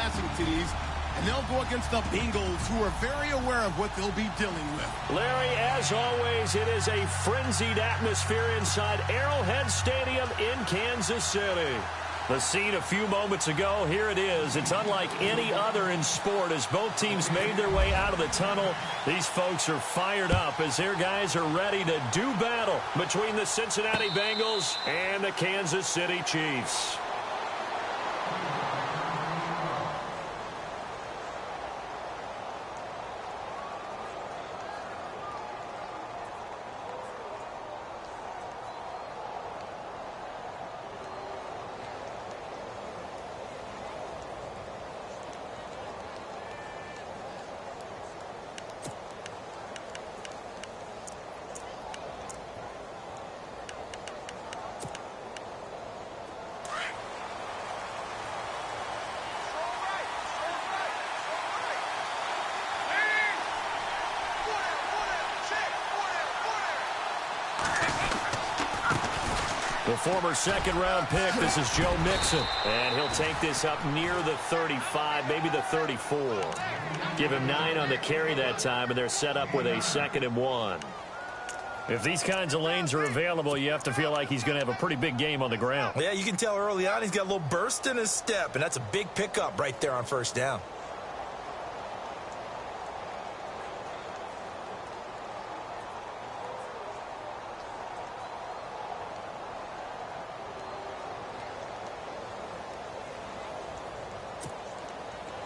passing TDs, and they'll go against the Bengals, who are very aware of what they'll be dealing with. Larry, as always, it is a frenzied atmosphere inside Arrowhead Stadium in Kansas City. The scene a few moments ago, here it is. It's unlike any other in sport as both teams made their way out of the tunnel. These folks are fired up as their guys are ready to do battle between the Cincinnati Bengals and the Kansas City Chiefs. The former second-round pick, this is Joe Mixon. And he'll take this up near the 35, maybe the 34. Give him 9 on the carry that time, and they're set up with a 2nd and 1. If these kinds of lanes are available, you have to feel like he's going to have a pretty big game on the ground. Yeah, you can tell early on he's got a little burst in his step, and that's a big pickup right there on first down.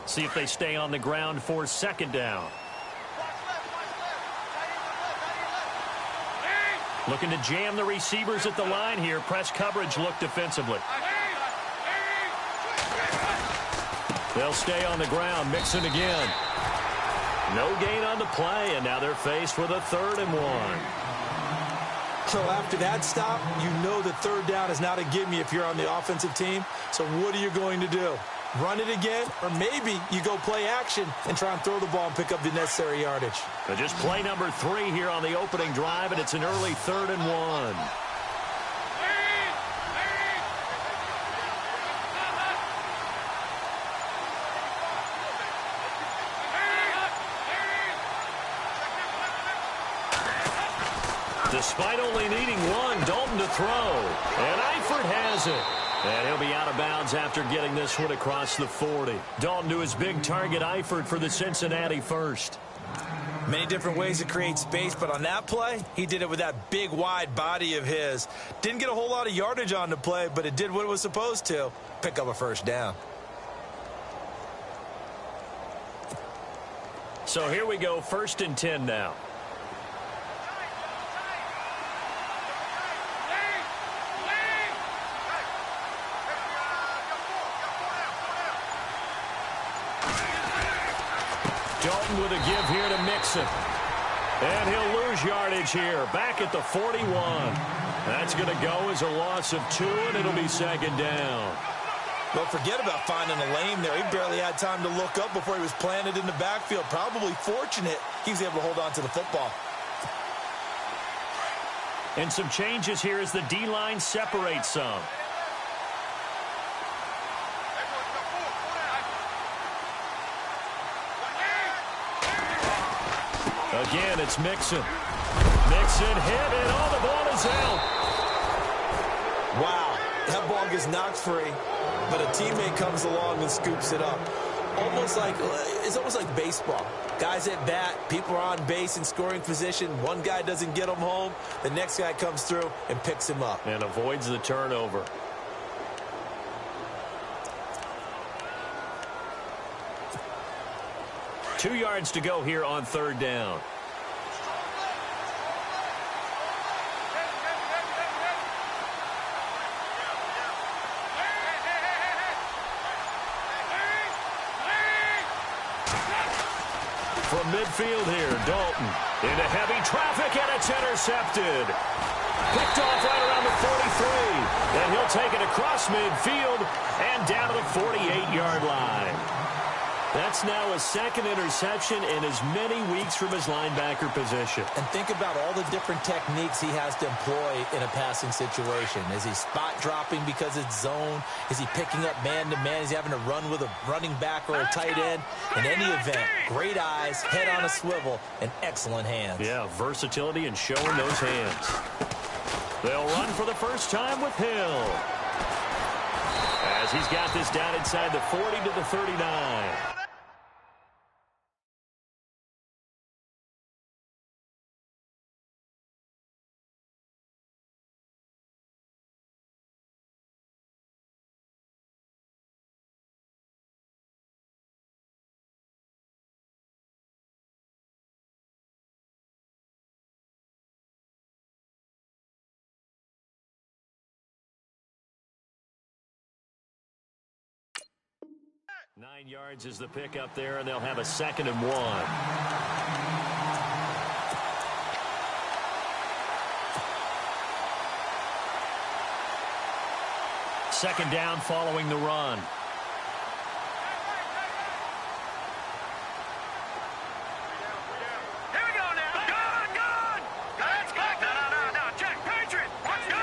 See if they stay on the ground for 2nd down. Looking to jam the receivers at the line here. Press coverage look defensively. They'll stay on the ground. Mixon again. No gain on the play, and now they're faced with a 3rd and 1. So after that stop, you know that 3rd down is not a gimme if you're on the offensive team. So what are you going to do? Run it again, or maybe you go play action and try and throw the ball and pick up the necessary yardage. But just play number 3 here on the opening drive, and it's an early 3rd and 1. Despite only needing 1, Dalton to throw, and Eifert has it. And he'll be out of bounds after getting this one across the 40. Dalton to his big target, Eifert, for the Cincinnati first. Many different ways to create space, but on that play, he did it with that big, wide body of his. Didn't get a whole lot of yardage on the play, but it did what it was supposed to. Pick up a 1st down. So here we go, 1st and 10 now. Dalton with a give here to Mixon. And he'll lose yardage here. Back at the 41. That's going to go as a loss of 2, and it'll be 2nd down. Don't forget about finding a lane there. He barely had time to look up before he was planted in the backfield. Probably fortunate he was able to hold on to the football. And some changes here as the D-line separates some. Again, it's Mixon. Mixon hit, and all the ball is out. Wow, that ball gets knocked free, but a teammate comes along and scoops it up. It's almost like baseball. Guys at bat, people are on base in scoring position. One guy doesn't get him home. The next guy comes through and picks him up. And avoids the turnover. Two yards to go here on 3rd down. From midfield here, Dalton into heavy traffic, and it's intercepted. Picked off right around the 43. And he'll take it across midfield and down to the 48-yard line. That That's now a second interception in as many weeks from his linebacker position. And think about all the different techniques he has to employ in a passing situation. Is he spot dropping because it's zone? Is he picking up man-to-man? Is he having to run with a running back or a tight end? In any event, great eyes, head on a swivel, and excellent hands. Yeah, versatility and showing those hands. They'll run for the first time with Hill, as he's got this down inside the 40 to the 39. Nine yards is the pickup there, and they'll have a 2nd and 1. Second down following the run. Here we go now. Gone. Let's go. No. Check. Patriot. Let's go.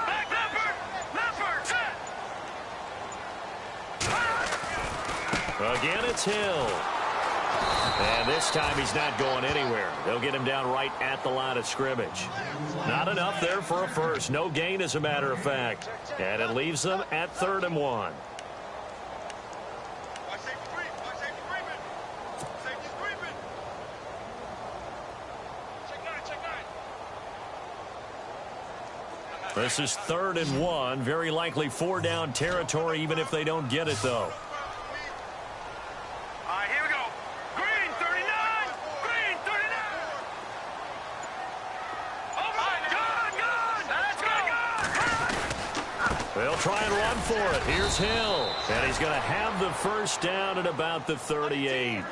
Back Leopard. Set. Again, it's Hill. And this time he's not going anywhere. They'll get him down right at the line of scrimmage. Not enough there for a first. No gain, as a matter of fact. And it leaves them at 3rd and 1. This is 3rd and 1. Very likely 4-down territory, even if they don't get it, though. Here we go. Green 39. Gone. They'll try and run for it. Here's Hill. And he's going to have the first down at about the 38.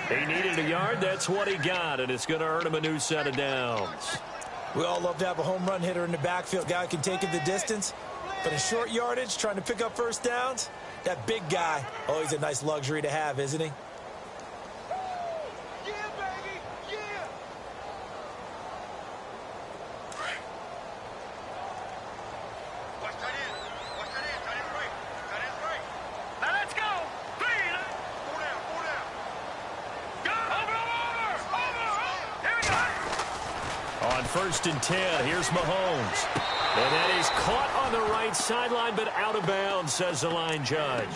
He needed a yard. That's what he got. And it's going to earn him a new set of downs. We all love to have a home run hitter in the backfield. Guy who can take it the distance. But in short yardage, trying to pick up first downs, that big guy, oh, he's a nice luxury to have, isn't he? On 1st and 10, here's Mahomes. And then he's caught on the right sideline, but out of bounds, says the line judge.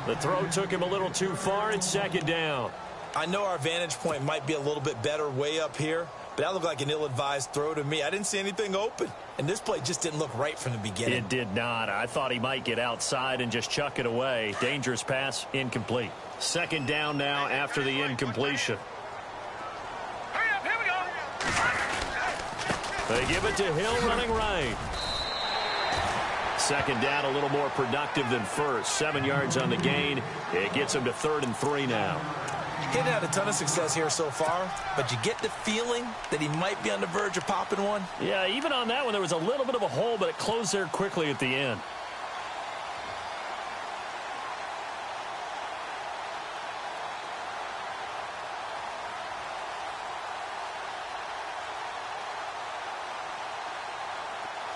The throw took him a little too far. It's 2nd down. I know our vantage point might be a little bit better way up here, but that looked like an ill-advised throw to me. I didn't see anything open, and this play just didn't look right from the beginning. It did not. I thought he might get outside and just chuck it away. Dangerous pass, incomplete. 2nd down now after the incompletion. They give it to Hill running right. 2nd down, a little more productive than first. 7 yards on the gain. It gets him to 3rd and 3 now. He hadn't had a ton of success here so far, but you get the feeling that he might be on the verge of popping one. Yeah, even on that one, there was a little bit of a hole, but it closed there quickly at the end.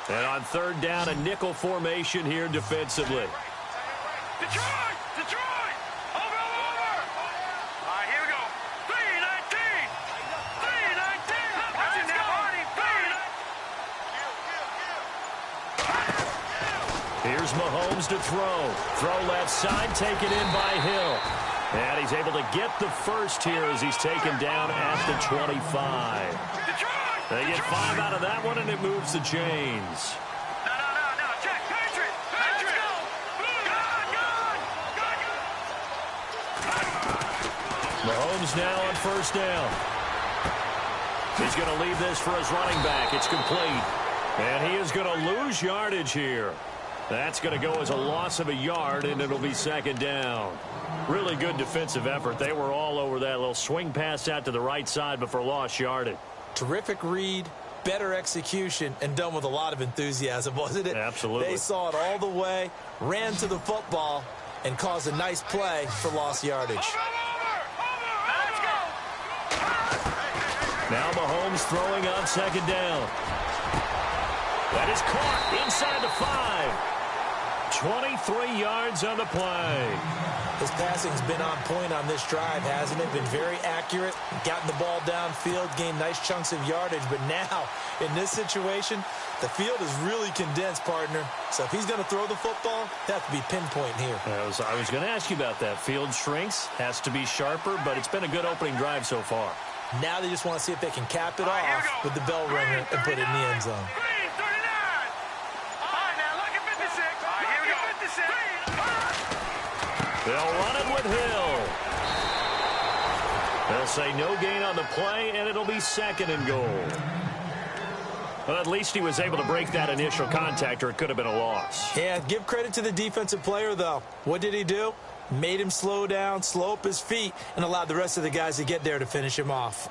And on 3rd down, a nickel formation here defensively. Detroit! Over! Here we go. 319! Watch it now, Hardy. 3. Here's Mahomes to throw. Throw left side, taken in by Hill. And he's able to get the first here as he's taken down at the 25. They get 5 out of that one, and it moves the chains. No. Check. Patriot. Let's go. Gone. Mahomes now on 1st down. He's going to leave this for his running back. It's complete. And he is going to lose yardage here. That's going to go as a loss of a yard, and it'll be 2nd down. Really good defensive effort. They were all over that little swing pass out to the right side before lost yardage. Terrific read, better execution, and done with a lot of enthusiasm, wasn't it? Absolutely. They saw it all the way, ran to the football, and cause a nice play for lost yardage. Let's go. Now Mahomes throwing on second down. That is caught inside the 5. 23 yards on the play. His passing's been on point on this drive, hasn't it? Been very accurate, gotten the ball downfield, gained nice chunks of yardage. But now, in this situation, the field is really condensed, partner. So if he's going to throw the football, that has to be pinpoint here. I was going to ask you about that. Field shrinks, has to be sharper, but it's been a good opening drive so far. Now they just want to see if they can cap it off with the bell ringer and put it in the end zone. Green, 39. All right, now look at 56. All right, here we go. 56. They'll run it with Hill. They'll say no gain on the play, and it'll be second and goal. Well, at least he was able to break that initial contact, or it could have been a loss. Yeah, give credit to the defensive player, though. What did he do? Made him slow down, slow up his feet, and allowed the rest of the guys to get there to finish him off.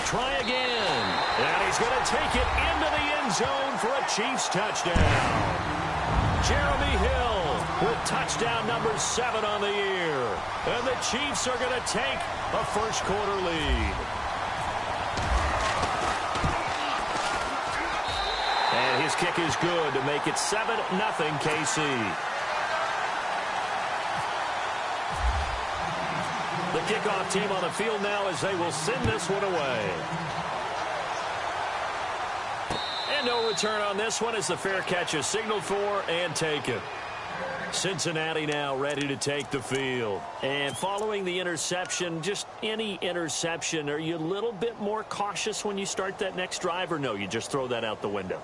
Try again. And he's going to take it into the end zone for a Chiefs touchdown. Jeremy Hill with touchdown number 7 on the year. And the Chiefs are going to take a first quarter lead. And his kick is good to make it 7-0 KC. The kickoff team on the field now as they will send this one away. And no return on this one as the fair catch is signaled for and taken. Cincinnati now ready to take the field. And following the interception, just any interception, are you a little bit more cautious when you start that next drive, or no, you just throw that out the window?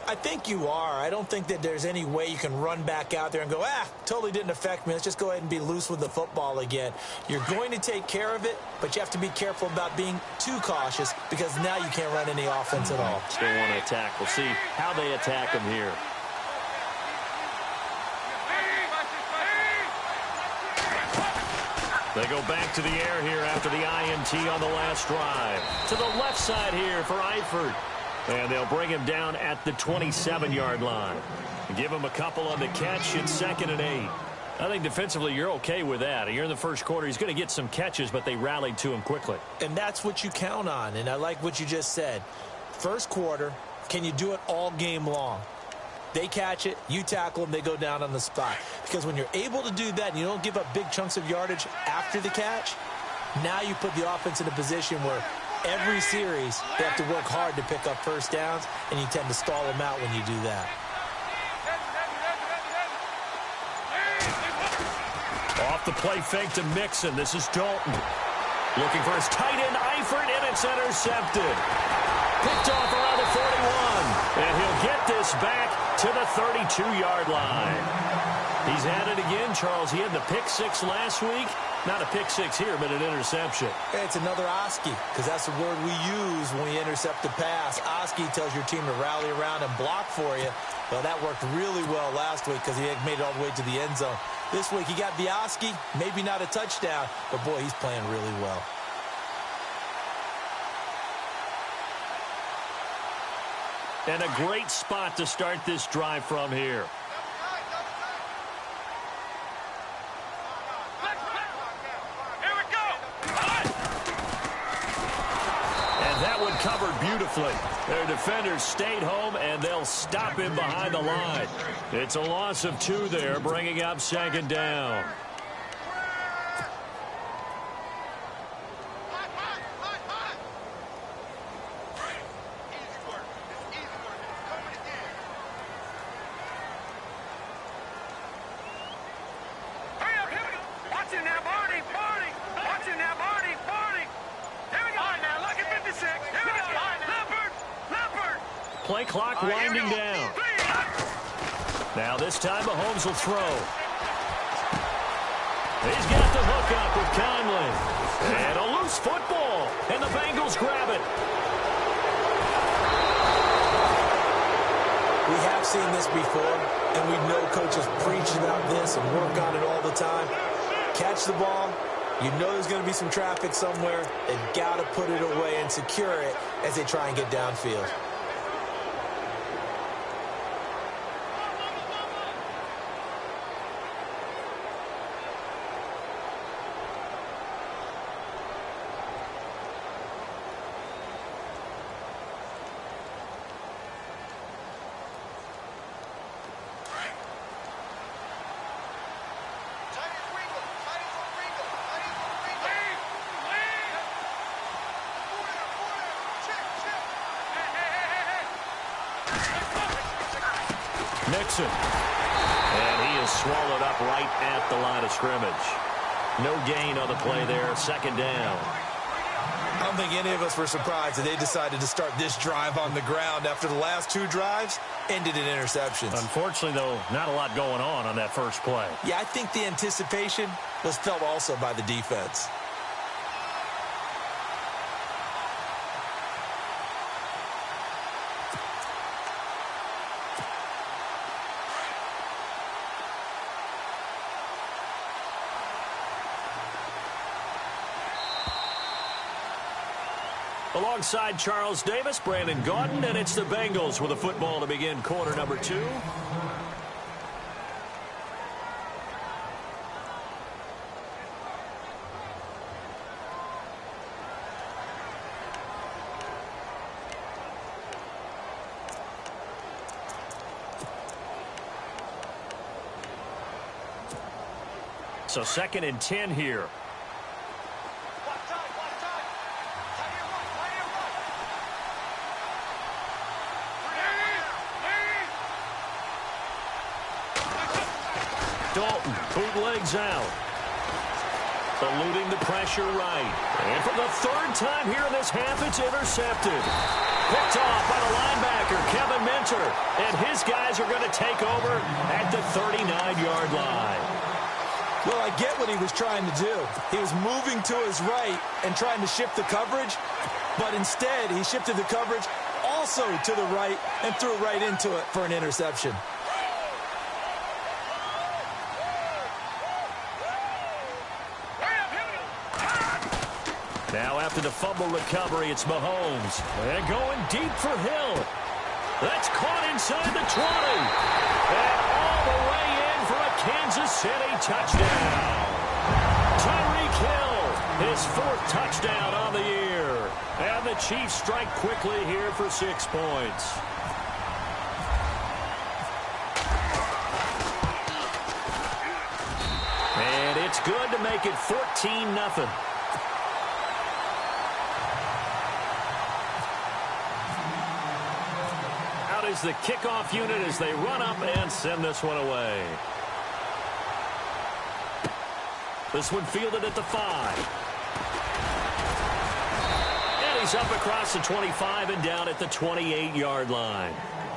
I think you are. I don't think that there's any way you can run back out there and go, totally didn't affect me. Let's just go ahead and be loose with the football again. You're going to take care of it, but you have to be careful about being too cautious because now you can't run any offense at all. Still want to attack. We'll see how they attack him here. They go back to the air here after the INT on the last drive. To the left side here for Eifert. And they'll bring him down at the 27-yard line. Give him a couple on the catch. It's 2nd and 8. I think defensively you're okay with that. You're in the first quarter. He's going to get some catches, but they rallied to him quickly. And that's what you count on. And I like what you just said. First quarter, can you do it all game long? They catch it, you tackle them, they go down on the spot. Because when you're able to do that and you don't give up big chunks of yardage after the catch, now you put the offense in a position where every series, they have to work hard to pick up first downs, and you tend to stall them out when you do that. Off the play fake to Mixon. This is Dalton. Looking for his tight end, Eifert, and it's intercepted. Picked off around the 41. And he'll get this back to the 32-yard line. He's at it again, Charles. He had the pick 6 last week. Not a pick 6 here, but an interception. It's another Oski, because that's the word we use when we intercept a pass. Oski tells your team to rally around and block for you. Well, that worked really well last week because he had made it all the way to the end zone. This week he got the Oski, maybe not a touchdown, but boy, he's playing really well. And a great spot to start this drive from here. Covered beautifully. Their defenders stayed home, and they'll stop him behind the line. It's a loss of 2 there, bringing up 2nd down. Play clock winding down. Now this time Mahomes will throw. He's got the hook up with Conley. And a loose football. And the Bengals grab it. We have seen this before, and we know coaches preach about this and work on it all the time. Catch the ball. You know there's going to be some traffic somewhere. They've got to put it away and secure it as they try and get downfield. Nixon. And he is swallowed up right at the line of scrimmage. No gain on the play there. Second down. I don't think any of us were surprised that they decided to start this drive on the ground after the last two drives ended in interceptions. Unfortunately, though, not a lot going on that first play. Yeah, I think the anticipation was felt also by the defense. Alongside Charles Davis, Brandon Gaudin, and it's the Bengals with a football to begin quarter number 2. So 2nd and 10 here. Dalton bootlegs out. Eluding the pressure right. And for the 3rd time here in this half, it's intercepted. Picked off by the linebacker, Kevin Minter. And his guys are going to take over at the 39-yard line. Well, I get what he was trying to do. He was moving to his right and trying to shift the coverage. But instead, he shifted the coverage also to the right and threw right into it for an interception. Now after the fumble recovery, it's Mahomes. And going deep for Hill. That's caught inside the 20. And all the way in for a Kansas City touchdown. Tyreek Hill, his 4th touchdown on the year. And the Chiefs strike quickly here for 6 points. And it's good to make it 14-0. Is the kickoff unit as they run up and send this one away. This one fielded at the 5. And he's up across the 25 and down at the 28-yard line.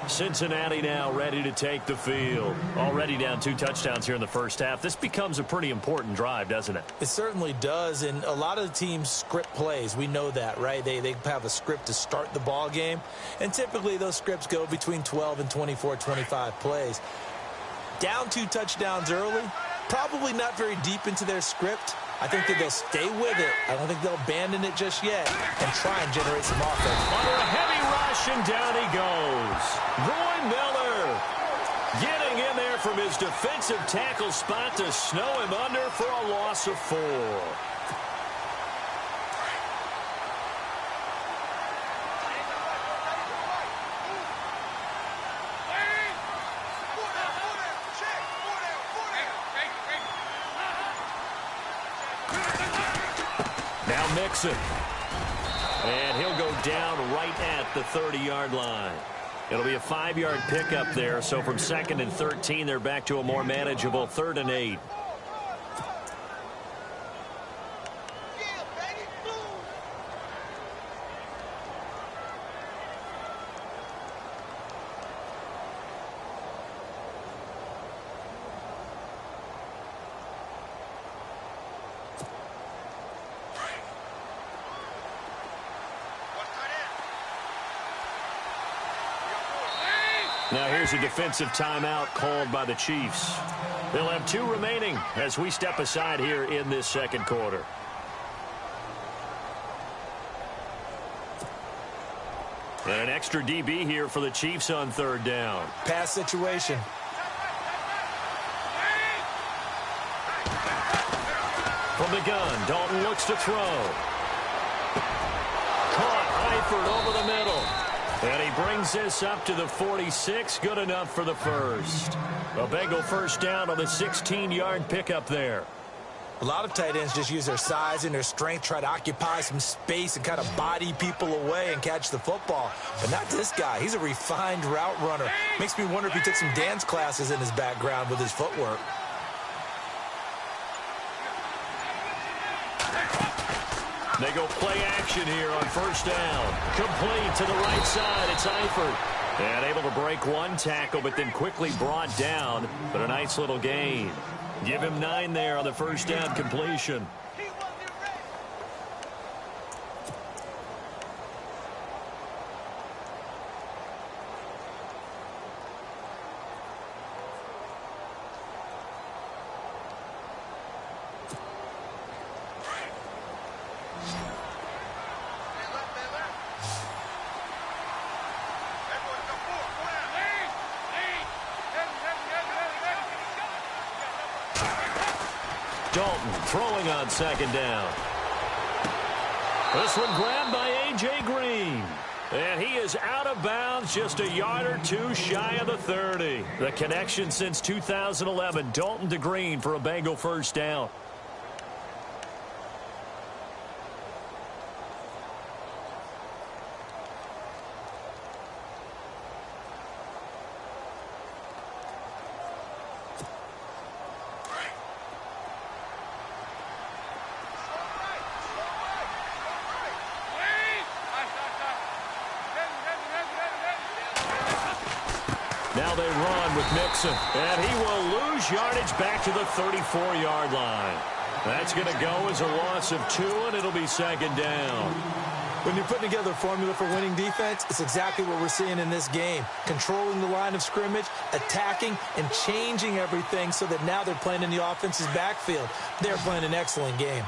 Cincinnati now ready to take the field. Already down 2 touchdowns here in the first half. This becomes a pretty important drive, doesn't it? It certainly does, and a lot of the teams script plays. We know that, right? They have a script to start the ball game, and typically those scripts go between 12 and 24, 25 plays. Down 2 touchdowns early, probably not very deep into their script. I think that they'll stay with it. I don't think they'll abandon it just yet and try and generate some offense. Under a heavy rush, and down he goes. Roy Miller getting in there from his defensive tackle spot to snow him under for a loss of 4. Now Mixon. And he'll go down right at the 30-yard line. It'll be a 5-yard pickup there. So from 2nd and 13, they're back to a more manageable 3rd and 8. Now here's a defensive timeout called by the Chiefs. They'll have 2 remaining as we step aside here in this second quarter. And an extra DB here for the Chiefs on 3rd down. Pass situation. From the gun, Dalton looks to throw. Caught Eifert over the middle. And he brings this up to the 46. Good enough for the first. A Bengal first down on the 16-yard pickup there. A lot of tight ends just use their size and their strength, try to occupy some space and kind of body people away and catch the football. But not this guy. He's a refined route runner. Makes me wonder if he took some dance classes in his background with his footwork. They go play action here on 1st down. Complete to the right side. It's Eifert. And able to break 1 tackle, but then quickly brought down. But a nice little gain. Give him 9 there on the 1st down completion. Dalton throwing on 2nd down. This one grabbed by A.J. Green. And he is out of bounds, just a yard or 2 shy of the 30. The connection since 2011, Dalton to Green for a Bengal first down. Now they run with Mixon, and he will lose yardage back to the 34-yard line. That's going to go as a loss of 2, and it'll be 2nd down. When you're putting together a formula for winning defense, it's exactly what we're seeing in this game. Controlling the line of scrimmage, attacking, and changing everything so that now they're playing in the offense's backfield. They're playing an excellent game.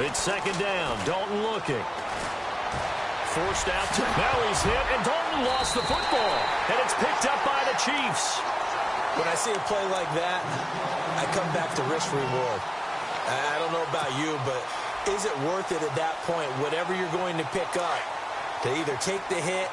It's 2nd down. Dalton looking. Forced out to... Now he's hit, and Dalton lost the football. And it's picked up by the Chiefs. When I see a play like that, I come back to risk reward. I don't know about you, but is it worth it at that point, whatever you're going to pick up, to either take the hit,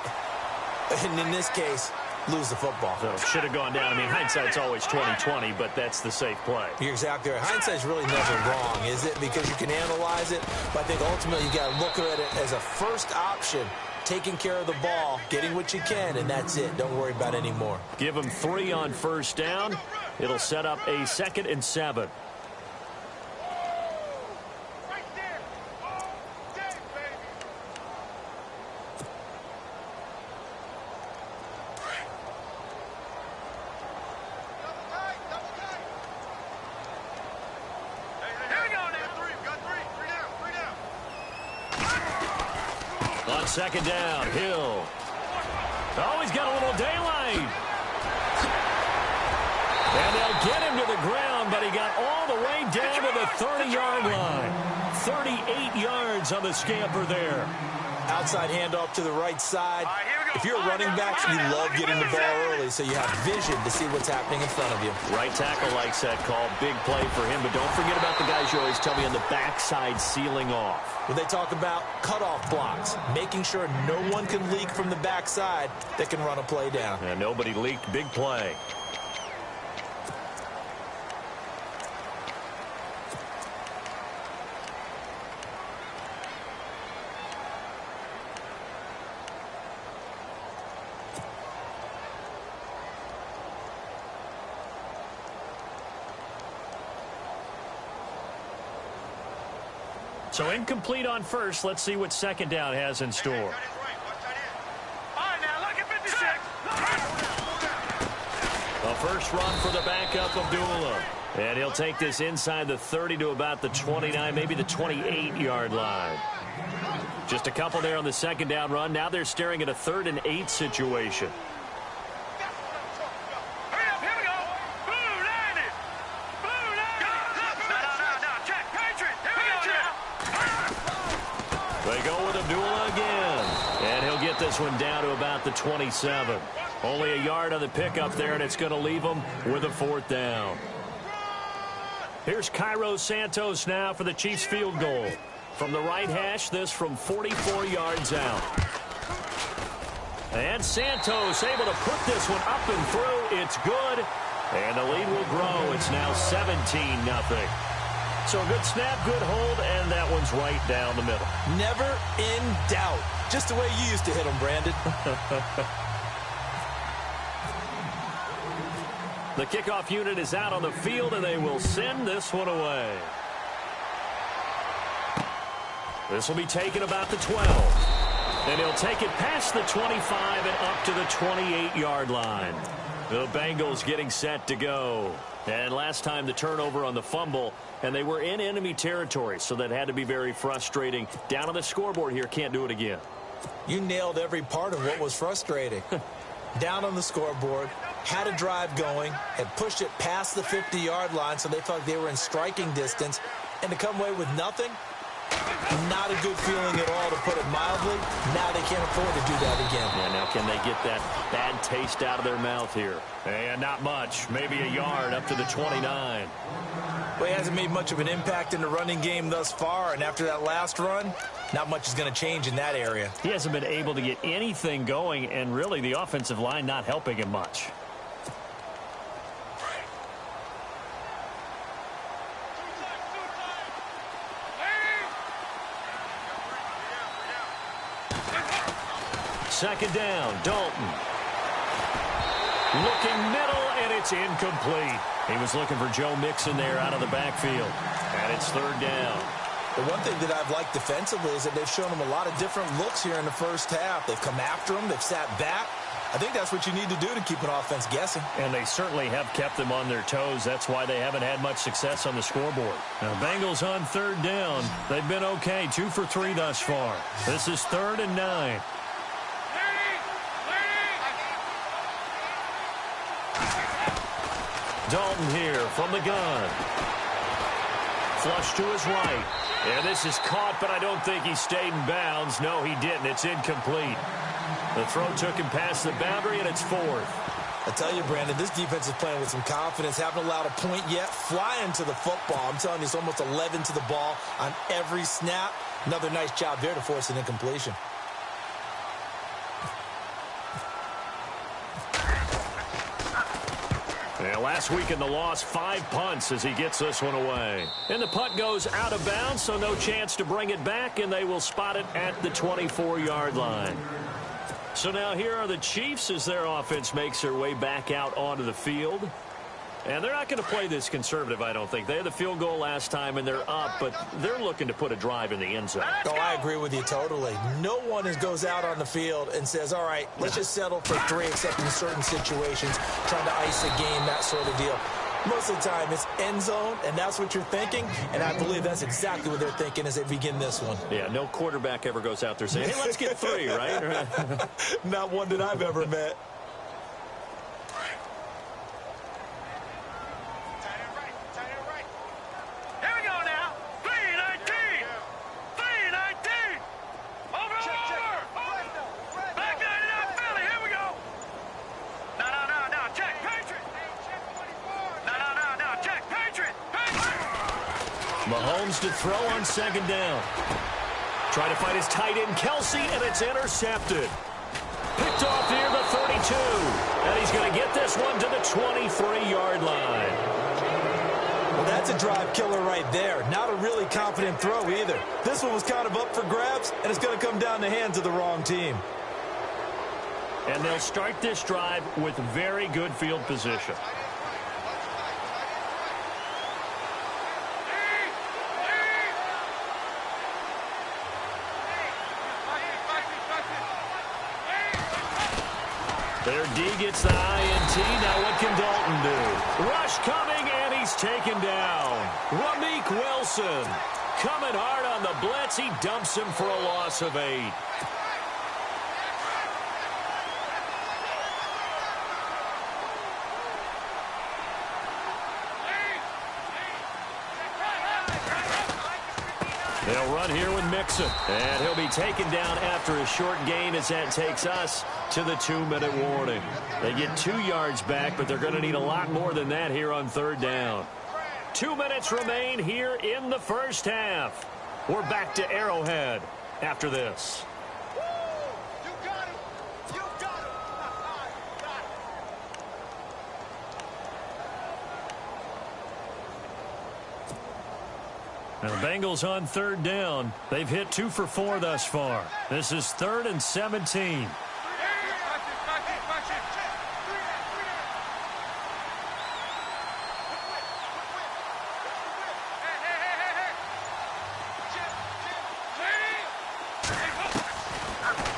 and in this case, lose the football? So should have gone down. I mean, hindsight's always 20/20, but that's the safe play. You're exactly right. Hindsight's really never wrong, is it? Because you can analyze it, but I think ultimately you got to look at it as a first option, taking care of the ball, getting what you can, and that's it. Don't worry about any more. Give him 3 on 1st down. It'll set up a 2nd and 7. On 2nd down, Hill. Oh, he's got a little daylight. And they'll get him to the ground, but he got all the way down to the 30-yard line. 38 yards on the scamper there. Outside handoff to the right side. If you're a running back, you love getting the ball early, so you have vision to see what's happening in front of you. Right tackle likes that call. Big play for him, but don't forget about the guys you always tell me on the backside sealing off. When they talk about cutoff blocks, making sure no one can leak from the backside that can run a play down. And nobody leaked. Big play. So incomplete on 1st. Let's see what 2nd down has in store. All right, now look at 56. A first run for the backup, Abdullah. And he'll take this inside the 30 to about the 29, maybe the 28-yard line. Just a couple there on the second down run. Now they're staring at a 3rd and 8 situation. Hurry up, here we go. Blue line it. Blue line it. No, check. Patriot. Here we go now. They go with Abdullah again. And he'll get this one down to about the 27. Only a yard on the pickup there, and it's going to leave them with a 4th down. Here's Cairo Santos now for the Chiefs field goal. From the right hash, this from 44 yards out. And Santos able to put this one up and through. It's good. And the lead will grow. It's now 17-0. So a good snap, good hold, and that one's right down the middle. Never in doubt. Just the way you used to hit them, Brandon. The kickoff unit is out on the field, and they will send this one away. This will be taken about the 12. And he'll take it past the 25 and up to the 28-yard line. The Bengals getting set to go. And last time the turnover on the fumble, and they were in enemy territory, so that had to be very frustrating. Down on the scoreboard here, can't do it again. You nailed every part of what was frustrating. Down on the scoreboard, had a drive going, had pushed it past the 50-yard line, so they thought they were in striking distance, and to come away with nothing, not a good feeling at all, to put it mildly. Now they can't afford to do that again. Yeah, now can they get that bad taste out of their mouth here? And not much, maybe a yard up to the 29. Well, he hasn't made much of an impact in the running game thus far, and after that last run, not much is going to change in that area. He hasn't been able to get anything going, and really the offensive line not helping him much. Second down, Dalton. Looking middle, and it's incomplete. He was looking for Joe Mixon there out of the backfield. And it's 3rd down. The one thing that I've liked defensively is that they've shown him a lot of different looks here in the first half. They've come after him. They've sat back. I think that's what you need to do to keep an offense guessing. And they certainly have kept them on their toes. That's why they haven't had much success on the scoreboard. Now, Bengals on 3rd down. They've been okay, 2 for 3 thus far. This is 3rd and 9. Dalton here from the gun. Flush to his right. And this is caught, but I don't think he stayed in bounds. No, he didn't. It's incomplete. The throw took him past the boundary, and it's 4th. I tell you, Brandon, this defense is playing with some confidence. Haven't allowed a point yet. Flying to the football. I'm telling you, it's almost 11 to the ball on every snap. Another nice job there to force an incompletion. Yeah, last week in the loss, 5 punts as he gets this one away. And the punt goes out of bounds, so no chance to bring it back, and they will spot it at the 24-yard line. So now here are the Chiefs as their offense makes their way back out onto the field. And they're not going to play this conservative, I don't think. They had the field goal last time, and they're up, but they're looking to put a drive in the end zone. Oh, I agree with you totally. No one goes out on the field and says, all right, let's just settle for 3, except in certain situations, trying to ice a game, that sort of deal. Most of the time, it's end zone, and that's what you're thinking, and I believe that's exactly what they're thinking as they begin this one. Yeah, no quarterback ever goes out there saying, hey, let's get 3, right? Not one that I've ever met. Mahomes to throw on 2nd down. Trying to find his tight end, Kelsey, and it's intercepted. Picked off near the 32. And he's going to get this one to the 23-yard line. Well, that's a drive killer right there. Not a really confident throw either. This one was kind of up for grabs, and it's going to come down the hands of the wrong team. And they'll start this drive with very good field position. Their D gets the INT. Now what can Dalton do? Rush coming, and he he's taken down. Rameek Wilson coming hard on the blitz. He dumps him for a loss of 8. They'll run here with Mixon. And he'll be taken down after a short gain as that takes us to the 2-minute warning. They get 2 yards back, but they're going to need a lot more than that here on 3rd down. 2 minutes remain here in the first half. We're back to Arrowhead after this. Now the Bengals on 3rd down. They've hit 2 for 4 thus far. This is 3rd and 17.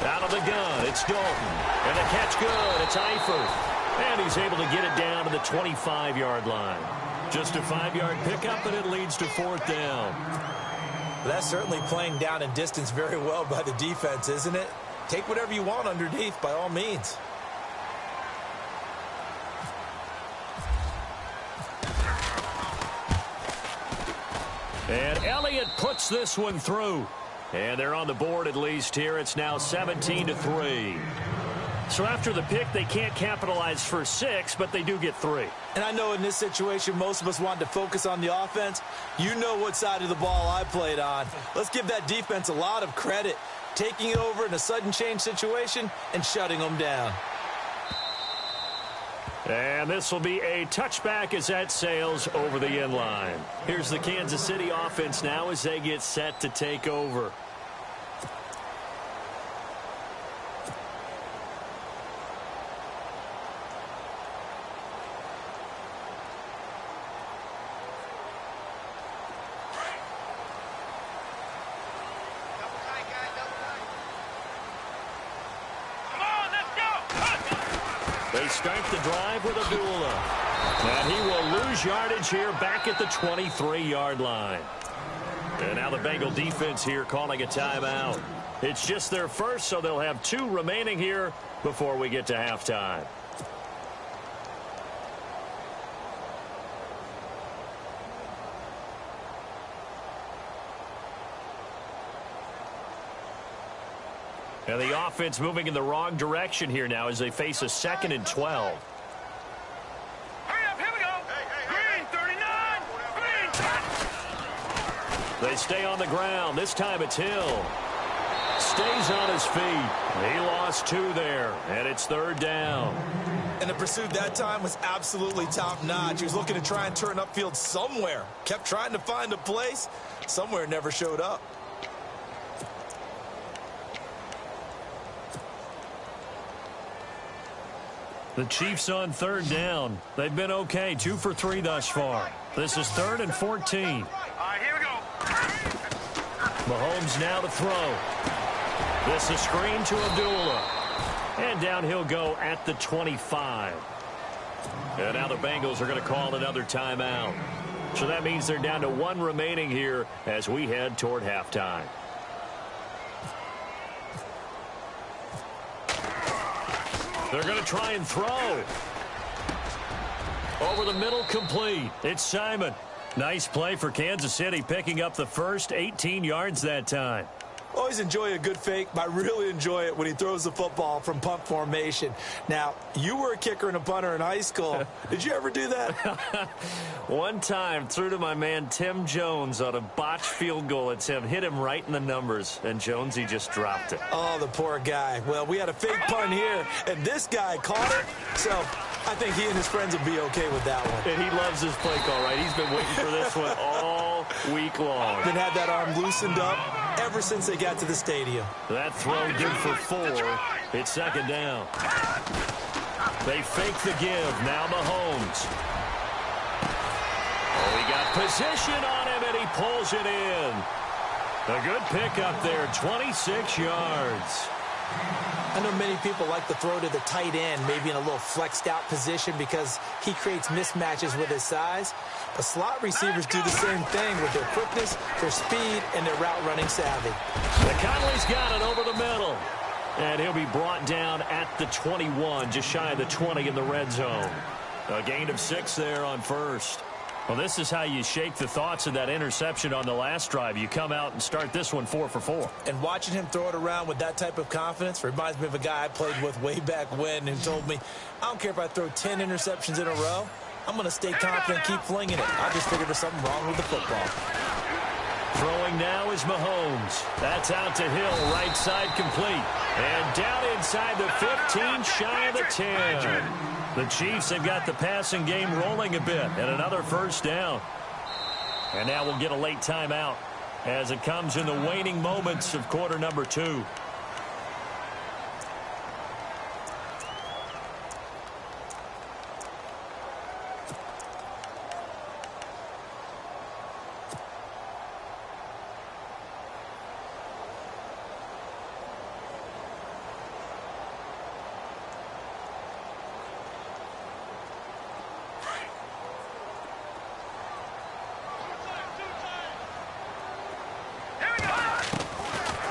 Out of the gun, it's Dalton. And the catch good, it's Eifert. And he's able to get it down to the 25-yard line. Just a 5-yard pickup, and it leads to 4th down. That's certainly playing down in distance very well by the defense, isn't it? Take whatever you want underneath, by all means. And Elliott puts this one through. And they're on the board at least here. It's now 17-3. So after the pick, they can't capitalize for 6, but they do get 3. And I know in this situation, most of us wanted to focus on the offense. You know what side of the ball I played on. Let's give that defense a lot of credit. Taking it over in a sudden change situation and shutting them down. And this will be a touchback as that sails over the end line. Here's the Kansas City offense now as they get set to take over. They start the drive with Abdullah. And he will lose yardage here back at the 23-yard line. And now the Bengal defense here calling a timeout. It's just their first, so they'll have 2 remaining here before we get to halftime. And the offense moving in the wrong direction here now as they face a 2nd and 12. Hurry up, here we go. Green, 39. Green. They stay on the ground. This time it's Hill. Stays on his feet. He lost 2 there, and it's 3rd down. And the pursuit that time was absolutely top-notch. He was looking to try and turn upfield somewhere. Kept trying to find a place. Somewhere never showed up. The Chiefs on 3rd down. They've been okay, 2 for 3 thus far. This is 3rd and 14. All right, here we go. Mahomes now to throw. This is screen to Abdullah. And down he'll go at the 25. And now the Bengals are going to call another timeout. So that means they're down to 1 remaining here as we head toward halftime. They're going to try and throw. Over the middle, complete. It's Simon. Nice play for Kansas City, picking up the first 18 yards that time. Always enjoy a good fake, but I really enjoy it when he throws the football from punt formation. Now, you were a kicker and a punter in high school. Did you ever do that? One time, threw to my man Tim Jones on a botched field goal. It's him. Hit him right in the numbers, and Jonesy just dropped it. Oh, the poor guy. Well, we had a fake punt here, and this guy caught it, so I think he and his friends will be okay with that one. And he loves his play call, right? He's been waiting for this one all week long. Been had that arm loosened up ever since they got to the stadium. That throw good for 4. It's 2nd down. They fake the give. Now Mahomes. Oh, he got position on him, and he pulls it in. A good pickup there, 26 yards. I know many people like to throw to the tight end, maybe in a little flexed out position because he creates mismatches with his size. But slot receivers do the same thing with their quickness, their speed, and their route running savvy. Conley's got it over the middle. And he'll be brought down at the 21, just shy of the 20 in the red zone. A gain of 6 there on first. Well, this is how you shake the thoughts of that interception on the last drive. You come out and start this one 4 for 4. And watching him throw it around with that type of confidence reminds me of a guy I played with way back when who told me, I don't care if I throw 10 interceptions in a row. I'm going to stay confident, keep flinging it. I just figured there's something wrong with the football. Throwing now is Mahomes. That's out to Hill, right side complete. And down inside the 15, shy of the 10. The Chiefs have got the passing game rolling a bit, and another first down. And now we'll get a late timeout as it comes in the waning moments of quarter number 2.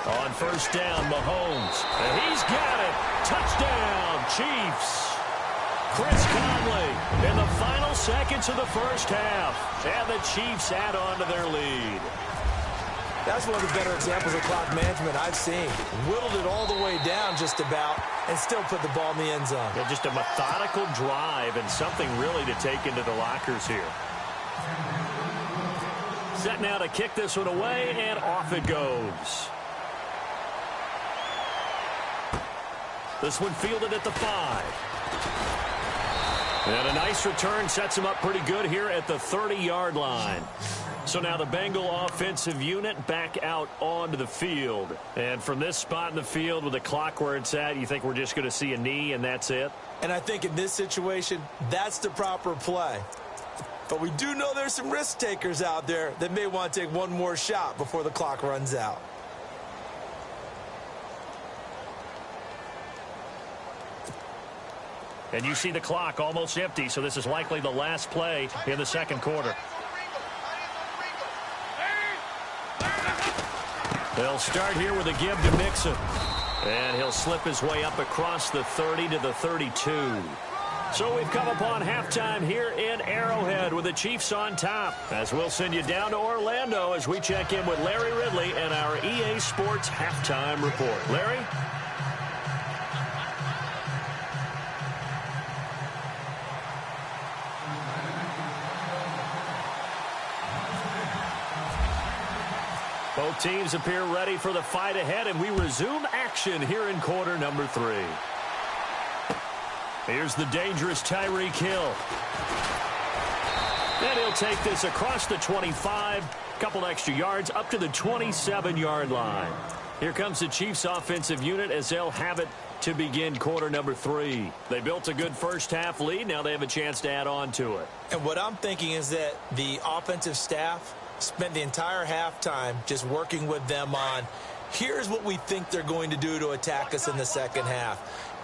On first down, Mahomes. And he's got it. Touchdown, Chiefs. Chris Conley in the final seconds of the first half. And the Chiefs add on to their lead. That's one of the better examples of clock management I've seen. Whittled it all the way down just about and still put the ball in the end zone. Yeah, just a methodical drive and something really to take into the lockers here. Set now to kick this one away, and off it goes. This one fielded at the 5. And a nice return sets him up pretty good here at the 30-yard line. So now the Bengal offensive unit back out onto the field. And from this spot in the field with the clock where it's at, you think we're just going to see a knee and that's it? And I think in this situation, that's the proper play. But we do know there's some risk takers out there that may want to take one more shot before the clock runs out. And you see the clock almost empty, so this is likely the last play in the second quarter. They'll start here with a give to Mixon. And he'll slip his way up across the 30 to the 32. So we've come upon halftime here in Arrowhead with the Chiefs on top. As we'll send you down to Orlando as we check in with Larry Ridley and our EA Sports Halftime Report. Larry? Both teams appear ready for the fight ahead, and we resume action here in quarter number 3. Here's the dangerous Tyreek Hill. And he'll take this across the 25, a couple extra yards, up to the 27-yard line. Here comes the Chiefs offensive unit as they'll have it to begin quarter number 3. They built a good first half lead. Now they have a chance to add on to it. And what I'm thinking is that the offensive staff spent the entire halftime just working with them on, here's what we think they're going to do to attack us in the second half.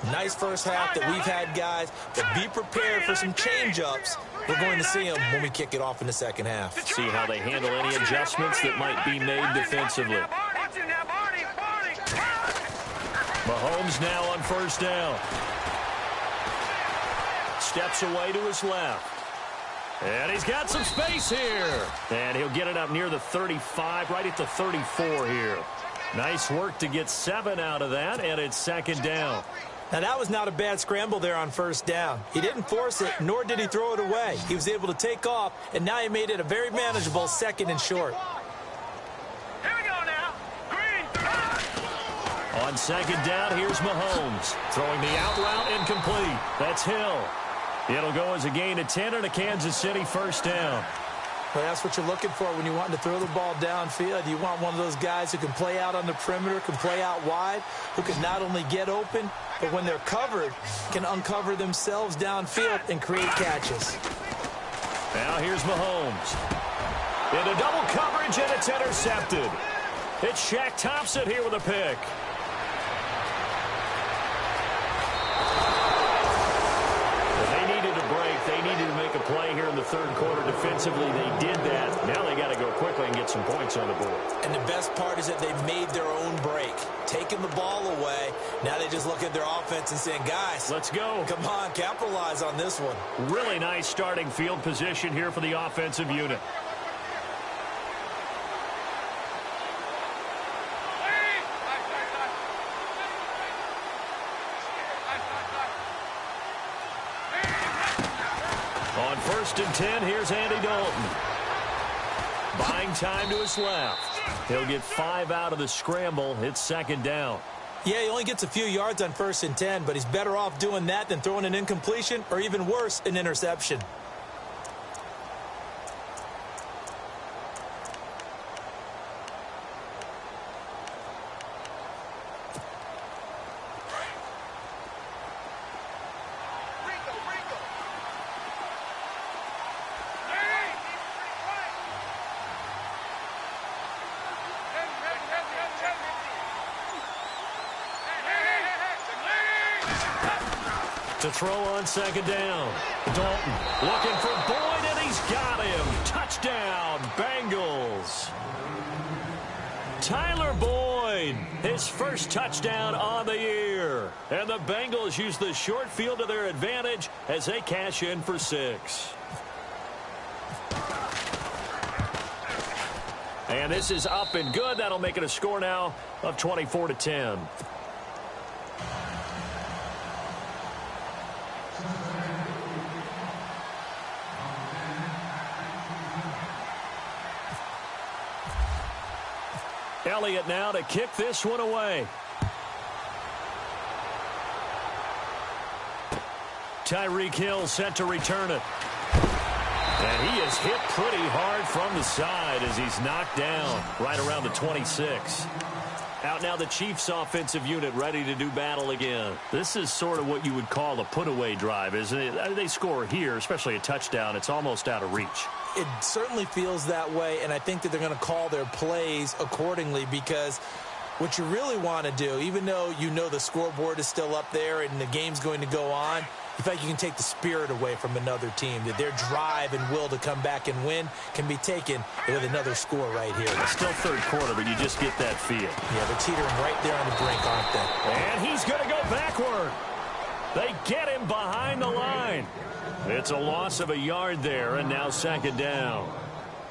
Nice first half that we've had, guys, but be prepared for some change-ups. We're going to see them when we kick it off in the second half. See how they handle any adjustments that might be made defensively. Mahomes now on first down. Steps away to his left. And he's got some space here. And he'll get it up near the 35, right at the 34 here. Nice work to get 7 out of that, and it's second down. Now, that was not a bad scramble there on first down. He didn't force it, nor did he throw it away. He was able to take off, and now he made it a very manageable second and short. Here we go now. Green. On second down, here's Mahomes. Throwing the out route incomplete. That's Hill. It'll go as a gain of 10 and a Kansas City first down. Well, that's what you're looking for when you want to throw the ball downfield. You want one of those guys who can play out on the perimeter, can play out wide, who can not only get open, but when they're covered, can uncover themselves downfield and create catches. Now here's Mahomes. Into double coverage, and it's intercepted. It's Shaq Thompson here with a pick. third quarter defensively, they did that. Now they got to go quickly and get some points on the board. And the best part is that they made their own break, taking the ball away. Now they just look at their offense and saying, guys, let's go. Come on, capitalize on this one. Really nice starting field position here for the offensive unit. On 1st and 10, here's Andy Dalton. Buying time to his left. He'll get 5 out of the scramble. It's 2nd down. Yeah, he only gets a few yards on 1st and 10, but he's better off doing that than throwing an incompletion or even worse, an interception. To throw on 2nd down. Dalton looking for Boyd, and he's got him. Touchdown, Bengals. Tyler Boyd, his first touchdown on the year. And the Bengals use the short field to their advantage as they cash in for 6. And this is up and good. That'll make it a score now of 24-10. Elliott now to kick this one away. Tyreek Hill set to return it. And he is hit pretty hard from the side as he's knocked down right around the 26. Out now the Chiefs offensive unit ready to do battle again. This is sort of what you would call a put-away drive, isn't it? They score here, especially a touchdown. It's almost out of reach. It certainly feels that way, and I think that they're going to call their plays accordingly because what you really want to do, even though you know the scoreboard is still up there and the game's going to go on, you feel like you can take the spirit away from another team, that their drive and will to come back and win can be taken with another score right here. It's still third quarter, but you just get that feel. Yeah, they're teetering right there on the brink, aren't they? And he's going to go backward. They get him behind the line. It's a loss of a yard there, and now 2nd down.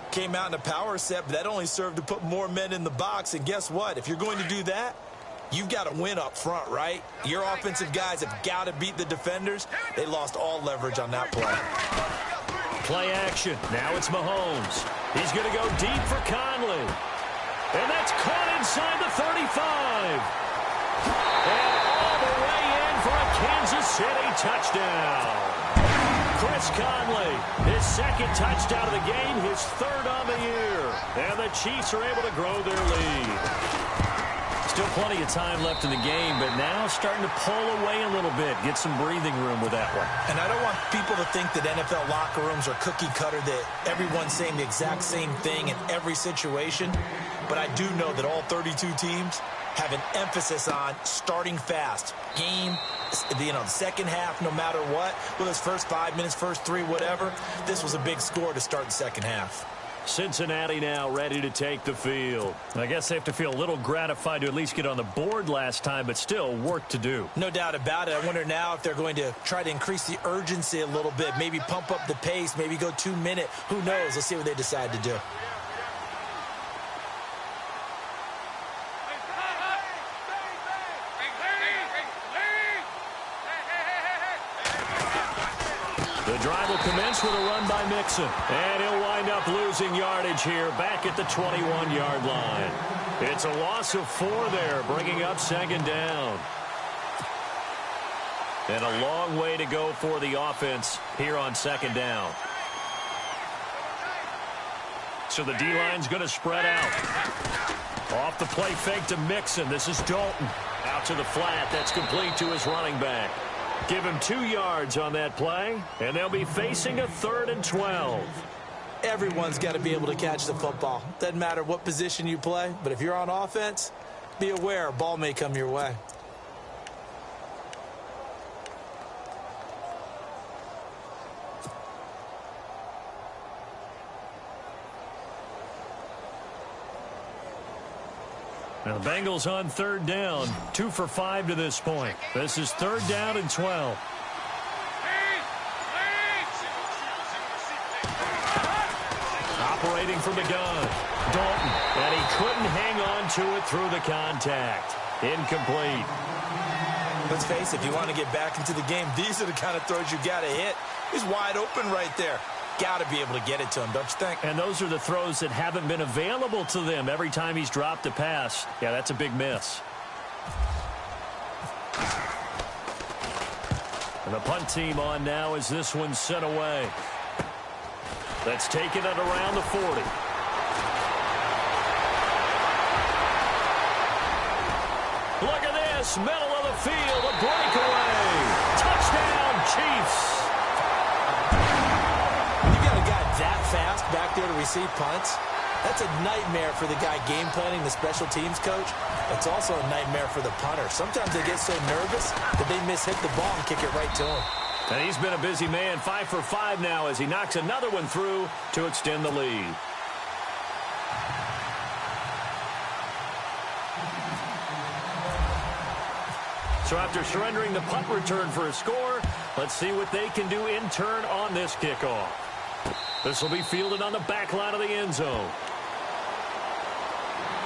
Came out in a power set, but that only served to put more men in the box. And guess what? If you're going to do that, you've got to win up front, right? Your offensive guys have got to beat the defenders. They lost all leverage on that play. Play action. Now it's Mahomes. He's going to go deep for Conley. And that's caught inside the 35. And all the way in for a Kansas City touchdown. Chris Conley, his 2nd touchdown of the game, his 3rd on the year. And the Chiefs are able to grow their lead. Still plenty of time left in the game, but now starting to pull away a little bit, get some breathing room with that one. And I don't want people to think that NFL locker rooms are cookie cutter, that everyone's saying the exact same thing in every situation. But I do know that all 32 teams have an emphasis on starting fast. Game, the second half, no matter what, whether it's first 5 minutes, first 3, whatever, this was a big score to start the second half. Cincinnati now ready to take the field. I guess they have to feel a little gratified to at least get on the board last time, but still work to do. No doubt about it. I wonder now if they're going to try to increase the urgency a little bit, maybe pump up the pace, maybe go 2-minute. Who knows? Let's see what they decide to do. The drive will commence with a run by Mixon. And he'll wind up losing yardage here back at the 21-yard line. It's a loss of 4 there, bringing up 2nd down. And a long way to go for the offense here on 2nd down. So the D-line's going to spread out. Off the play fake to Mixon. This is Dalton. Out to the flat. That's complete to his running back. Give him 2 yards on that play, and they'll be facing a 3rd and 12. Everyone's got to be able to catch the football. Doesn't matter what position you play, but if you're on offense, be aware a ball may come your way. Now the Bengals on third down, 2 for 5 to this point. This is third down and 12. Operating from the gun, Dalton, and he couldn't hang on to it through the contact. Incomplete. Let's face it, if you want to get back into the game, these are the kind of throws you got to hit. He's wide open right there. Got to be able to get it to him, don't you think? And those are the throws that haven't been available to them every time he's dropped a pass. Yeah, that's a big miss. And the punt team on now as this one's sent away. Let's take it at around the 40. Look at this, middle of the field, a breakaway. Touchdown, Chiefs. You got a guy that fast back there to receive punts. That's a nightmare for the guy game planning, the special teams coach. It's also a nightmare for the punter. Sometimes they get so nervous that they mishit the ball and kick it right to him. And he's been a busy man, 5 for 5 now as he knocks another one through to extend the lead. So after surrendering the punt return for a score, let's see what they can do in turn on this kickoff. This will be fielded on the back line of the end zone.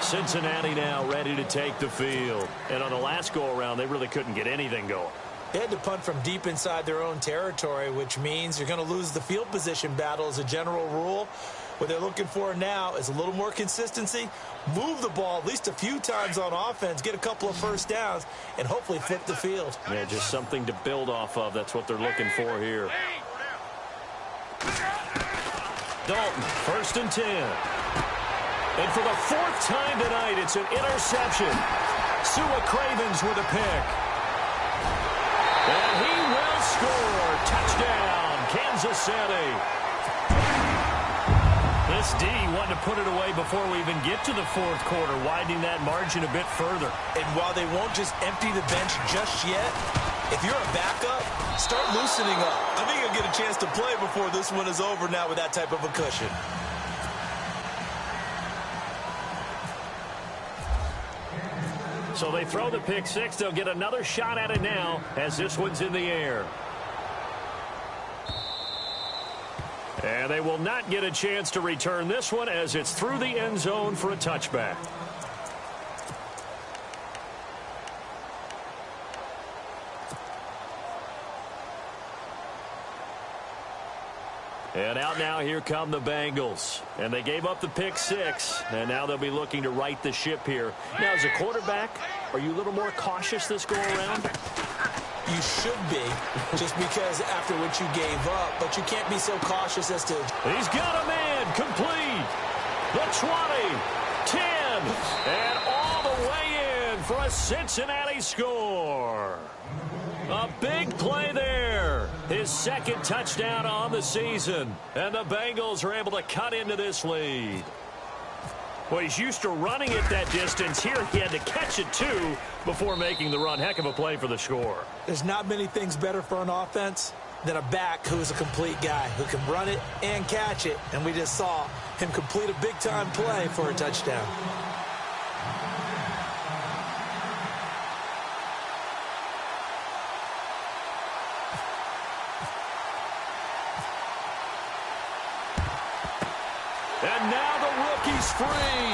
Cincinnati now ready to take the field. And on the last go-around, they really couldn't get anything going. They had to punt from deep inside their own territory, which means you're going to lose the field position battle as a general rule. What they're looking for now is a little more consistency, move the ball at least a few times on offense, get a couple of first downs, and hopefully flip the field. Yeah, just something to build off of. That's what they're looking for here. Dalton, 1st and 10. And for the 4th time tonight, it's an interception. Sua Cravens with a pick. And he will score. Touchdown, Kansas City. This D wanted to put it away before we even get to the 4th quarter, widening that margin a bit further. And while they won't just empty the bench just yet, if you're a backup, start loosening up. I think you'll get a chance to play before this one is over now with that type of a cushion. So they throw the pick six. They'll get another shot at it now as this one's in the air. And they will not get a chance to return this one as it's through the end zone for a touchback. And out now, here come the Bengals. And they gave up the pick six, and now they'll be looking to right the ship here. Now, as a quarterback, are you a little more cautious this go-around? You should be, just because after what you gave up, but you can't be so cautious as to... He's got a man, complete. The 20, 10, and all the way in for a Cincinnati score. A big play there. His 2nd touchdown on the season. And the Bengals are able to cut into this lead. Well, he's used to running it that distance. Here he had to catch it, too, before making the run. Heck of a play for the score. There's not many things better for an offense than a back who's a complete guy who can run it and catch it. And we just saw him complete a big-time play for a touchdown. And now the rookie's free.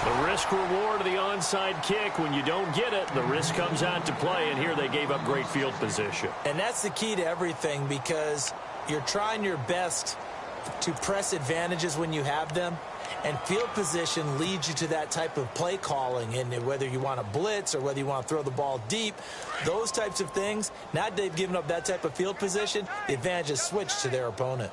The risk reward of the onside kick. When you don't get it, the risk comes out to play, and here they gave up great field position. And that's the key to everything, because you're trying your best to press advantages when you have them, and field position leads you to that type of play calling. And whether you want to blitz or whether you want to throw the ball deep, those types of things, now that they've given up that type of field position, the advantage is switched to their opponent.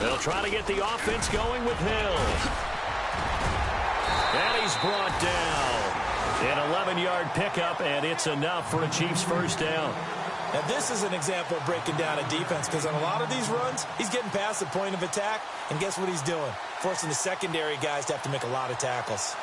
They'll try to get the offense going with Hill. And he's brought down. An 11-yard pickup, and it's enough for a Chiefs first down. Now, this is an example of breaking down a defense, because on a lot of these runs, he's getting past the point of attack, and guess what he's doing? Forcing the secondary guys to have to make a lot of tackles.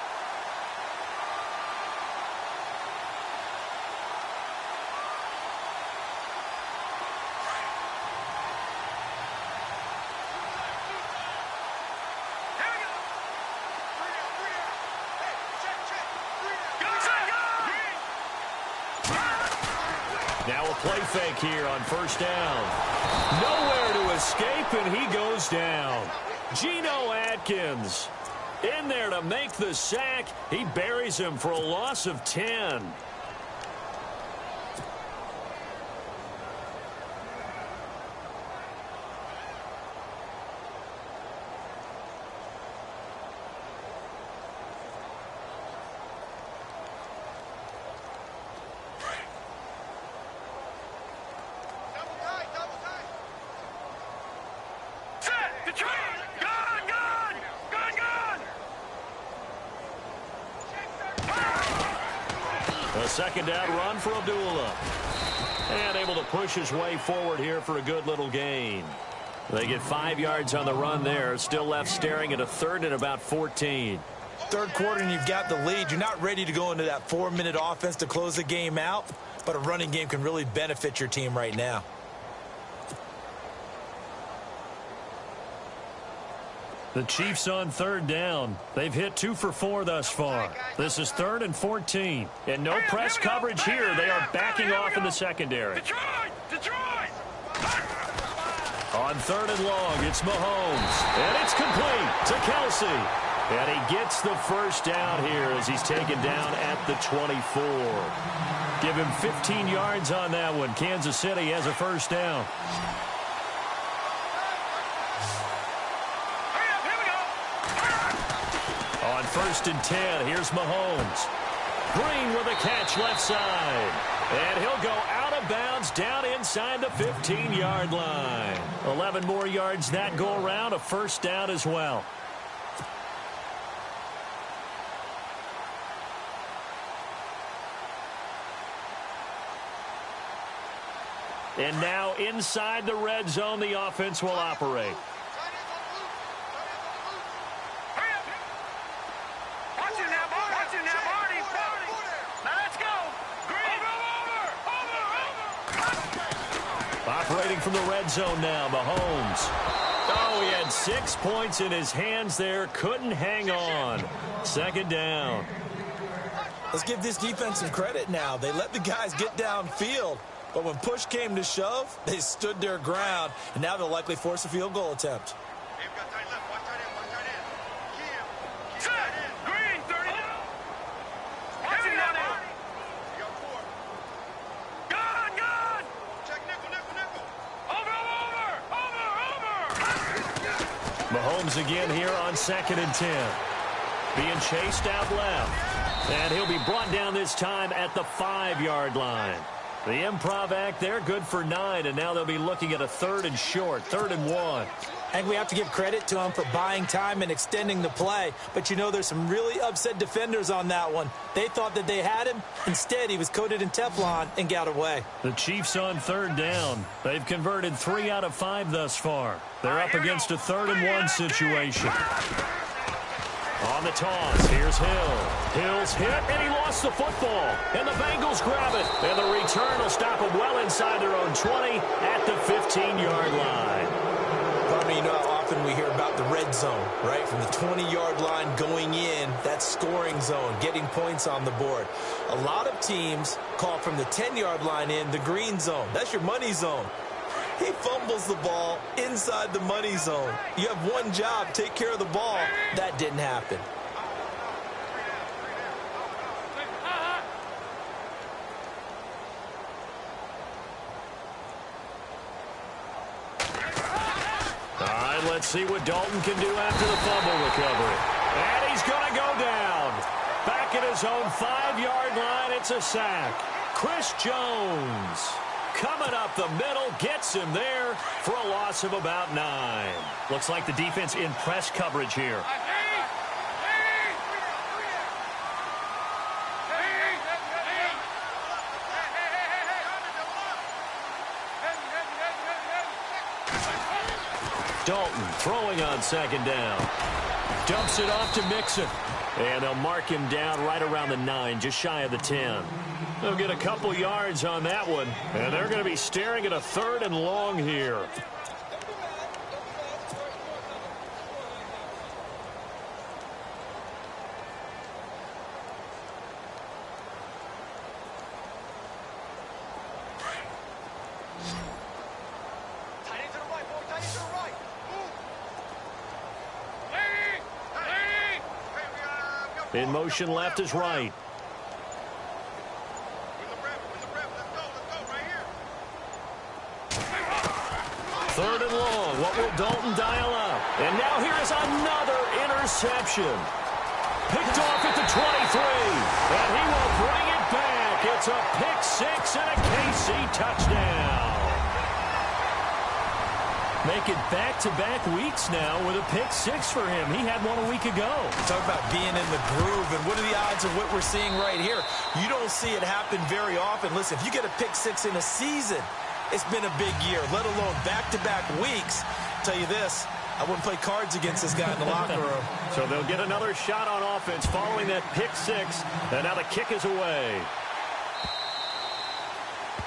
play fake here on first down. Nowhere to escape, and he goes down. Geno Atkins in there to make the sack. He buries him for a loss of 10. A second down run for Abdullah. And able to push his way forward here for a good little gain. They get 5 yards on the run there. Still left staring at a third and about 14. Third quarter and you've got the lead. You're not ready to go into that 4-minute offense to close the game out. But a running game can really benefit your team right now. The Chiefs on third down. They've hit 2 for 4 thus far. This is 3rd and 14. And no press coverage here. They are backing off in the secondary. Detroit! On 3rd and long, it's Mahomes. And it's complete to Kelsey. And he gets the first down here as he's taken down at the 24. Give him 15 yards on that one. Kansas City has a first down. On 1st and 10, here's Mahomes. Green with a catch left side. And he'll go out of bounds down inside the 15-yard line. 11 more yards that go around, a first down as well. And now inside the red zone, the offense will operate. Operating from the red zone now, Mahomes. Oh, he had 6 points in his hands there. Couldn't hang on. Second down. Let's give this defense some credit now. They let the guys get downfield. But when push came to shove, they stood their ground. And now they'll likely force a field goal attempt. Mahomes again here on 2nd and 10. Being chased out left. And he'll be brought down this time at the 5-yard line. The improv act there, good for 9. And now they'll be looking at a 3rd and short, 3rd and 1. And we have to give credit to him for buying time and extending the play. But, you know, there's some really upset defenders on that one. They thought that they had him. Instead, he was coated in Teflon and got away. The Chiefs on 3rd down. They've converted 3 out of 5 thus far. They're up against a 3rd and 1 situation. On the toss, here's Hill. Hill's hit, and he lost the football. And the Bengals grab it. And the return will stop them well inside their own 20 at the 15-yard line. You know how often we hear about the red zone, right? From the 20-yard line going in, that scoring zone, getting points on the board. A lot of teams call from the 10-yard line in the green zone. That's your money zone. He fumbles the ball inside the money zone. You have one job, take care of the ball. That didn't happen. Let's see what Dalton can do after the fumble recovery. And he's going to go down. Back at his own 5-yard line, it's a sack. Chris Jones coming up the middle, gets him there for a loss of about 9. Looks like the defense in press coverage here. Dalton throwing on 2nd down. Dumps it off to Mixon. And they'll mark him down right around the 9, just shy of the 10. They'll get a couple yards on that one. And they're going to be staring at a 3rd and long here. In motion left is right. Third and long. What will Dalton dial up? And now here is another interception. Picked off at the 23. And he will bring it back. It's a pick six and a KC touchdown. Make it back-to-back weeks now with a pick six for him. He had one a week ago. Talk about being in the groove, and what are the odds of what we're seeing right here? You don't see it happen very often. Listen, if you get a pick six in a season, it's been a big year, let alone back-to-back weeks. I'll tell you this, I wouldn't play cards against this guy in the locker room. So they'll get another shot on offense following that pick six, and now the kick is away.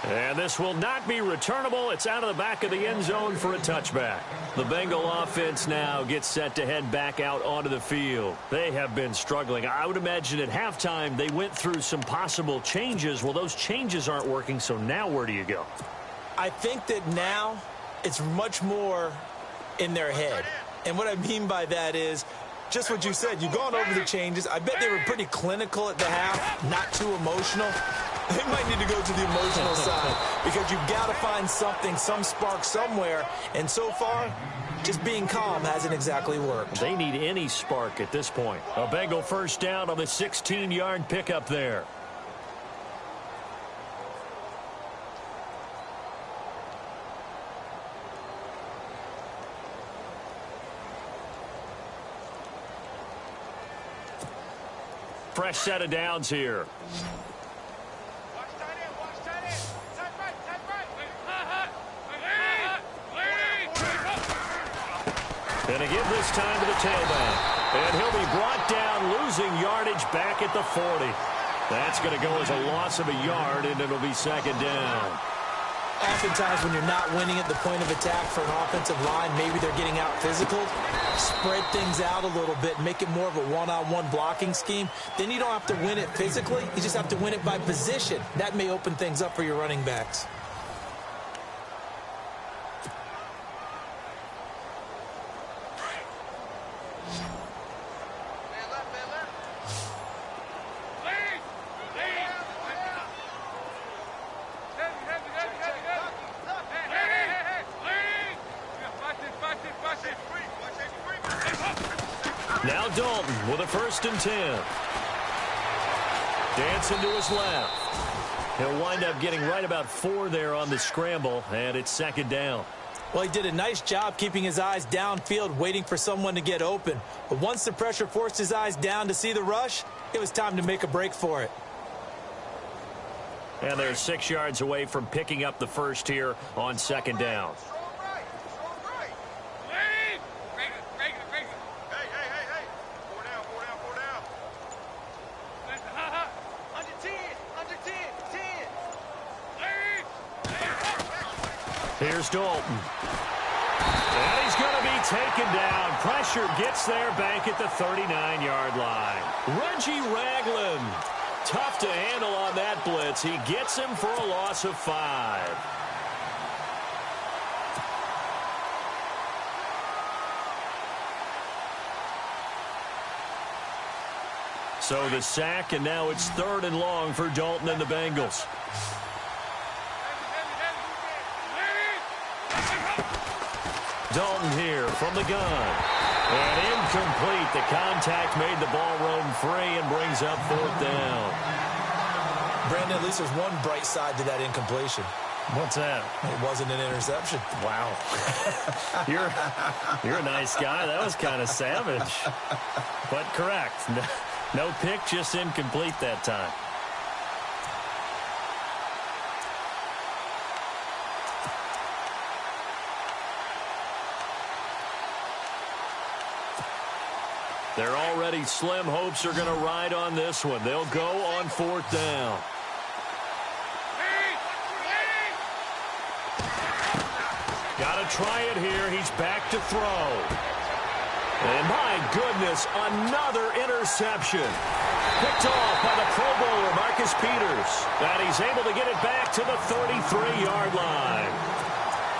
And this will not be returnable. It's out of the back of the end zone for a touchback. The Bengal offense now gets set to head back out onto the field. They have been struggling. I would imagine at halftime they went through some possible changes. Well, those changes aren't working, so now where do you go? I think that now it's much more in their head. And what I mean by that is just what you said. You've gone over the changes. I bet they were pretty clinical at the half, not too emotional. They might need to go to the emotional side because you've got to find something, some spark somewhere. And so far, just being calm hasn't exactly worked. They need any spark at this point. A Bengal first down on the 16-yard pickup there. Fresh set of downs here. And a give this time to the tailback. And he'll be brought down, losing yardage back at the 40. That's going to go as a loss of a yard, and it'll be second down. Oftentimes when you're not winning at the point of attack for an offensive line, maybe they're getting out physical, spread things out a little bit, make it more of a one-on-one blocking scheme. Then you don't have to win it physically. You just have to win it by position. That may open things up for your running backs. Now Dalton with a 1st and 10. Dancing to his left. He'll wind up getting right about 4 there on the scramble, and it's second down. Well, he did a nice job keeping his eyes downfield, waiting for someone to get open. But once the pressure forced his eyes down to see the rush, it was time to make a break for it. And they're 6 yards away from picking up the first here on second down. Here's Dalton. And he's going to be taken down. Pressure gets there back at the 39-yard line. Reggie Ragland. Tough to handle on that blitz. He gets him for a loss of 5. So the sack, and now it's 3rd and long for Dalton and the Bengals. Dalton here from the gun. And incomplete. The contact made the ball roam free and brings up 4th down. Brandon, at least there's one bright side to that incompletion. What's that? It wasn't an interception. Wow. You're a nice guy. That was kind of savage. But correct. No pick, just incomplete that time. Their already slim hopes are going to ride on this one. They'll go on 4th down. Got to try it here. He's back to throw. And my goodness, another interception. Picked off by the Pro Bowler, Marcus Peters. And he's able to get it back to the 33-yard line.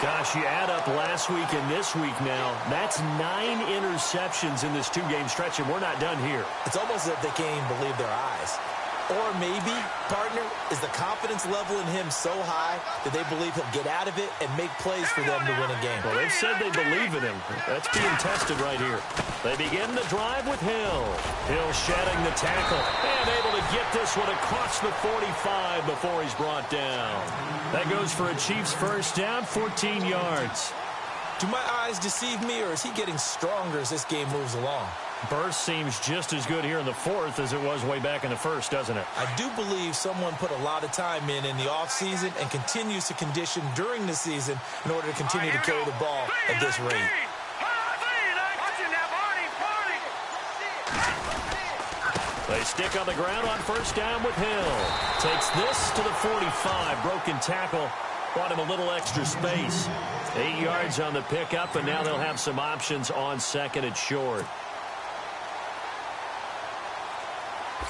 Gosh, you add up last week and this week now. That's 9 interceptions in this two-game stretch, and we're not done here. It's almost as if they can't even believe their eyes. Or maybe, partner, is the confidence level in him so high that they believe he'll get out of it and make plays for them to win a game. Well, they've said they believe in him. That's being tested right here. They begin the drive with Hill. Hill shedding the tackle and able to get this one across the 45 before he's brought down. That goes for a Chiefs first down, 14 yards. Do my eyes deceive me, or is he getting stronger as this game moves along? Burst seems just as good here in the fourth as it was way back in the first, doesn't it? I do believe someone put a lot of time in the offseason and continues to condition during the season in order to continue to carry the ball at this rate. They stick on the ground on first down with Hill. Takes this to the 45. Broken tackle. Brought him a little extra space. 8 yards on the pickup, and now they'll have some options on second and short.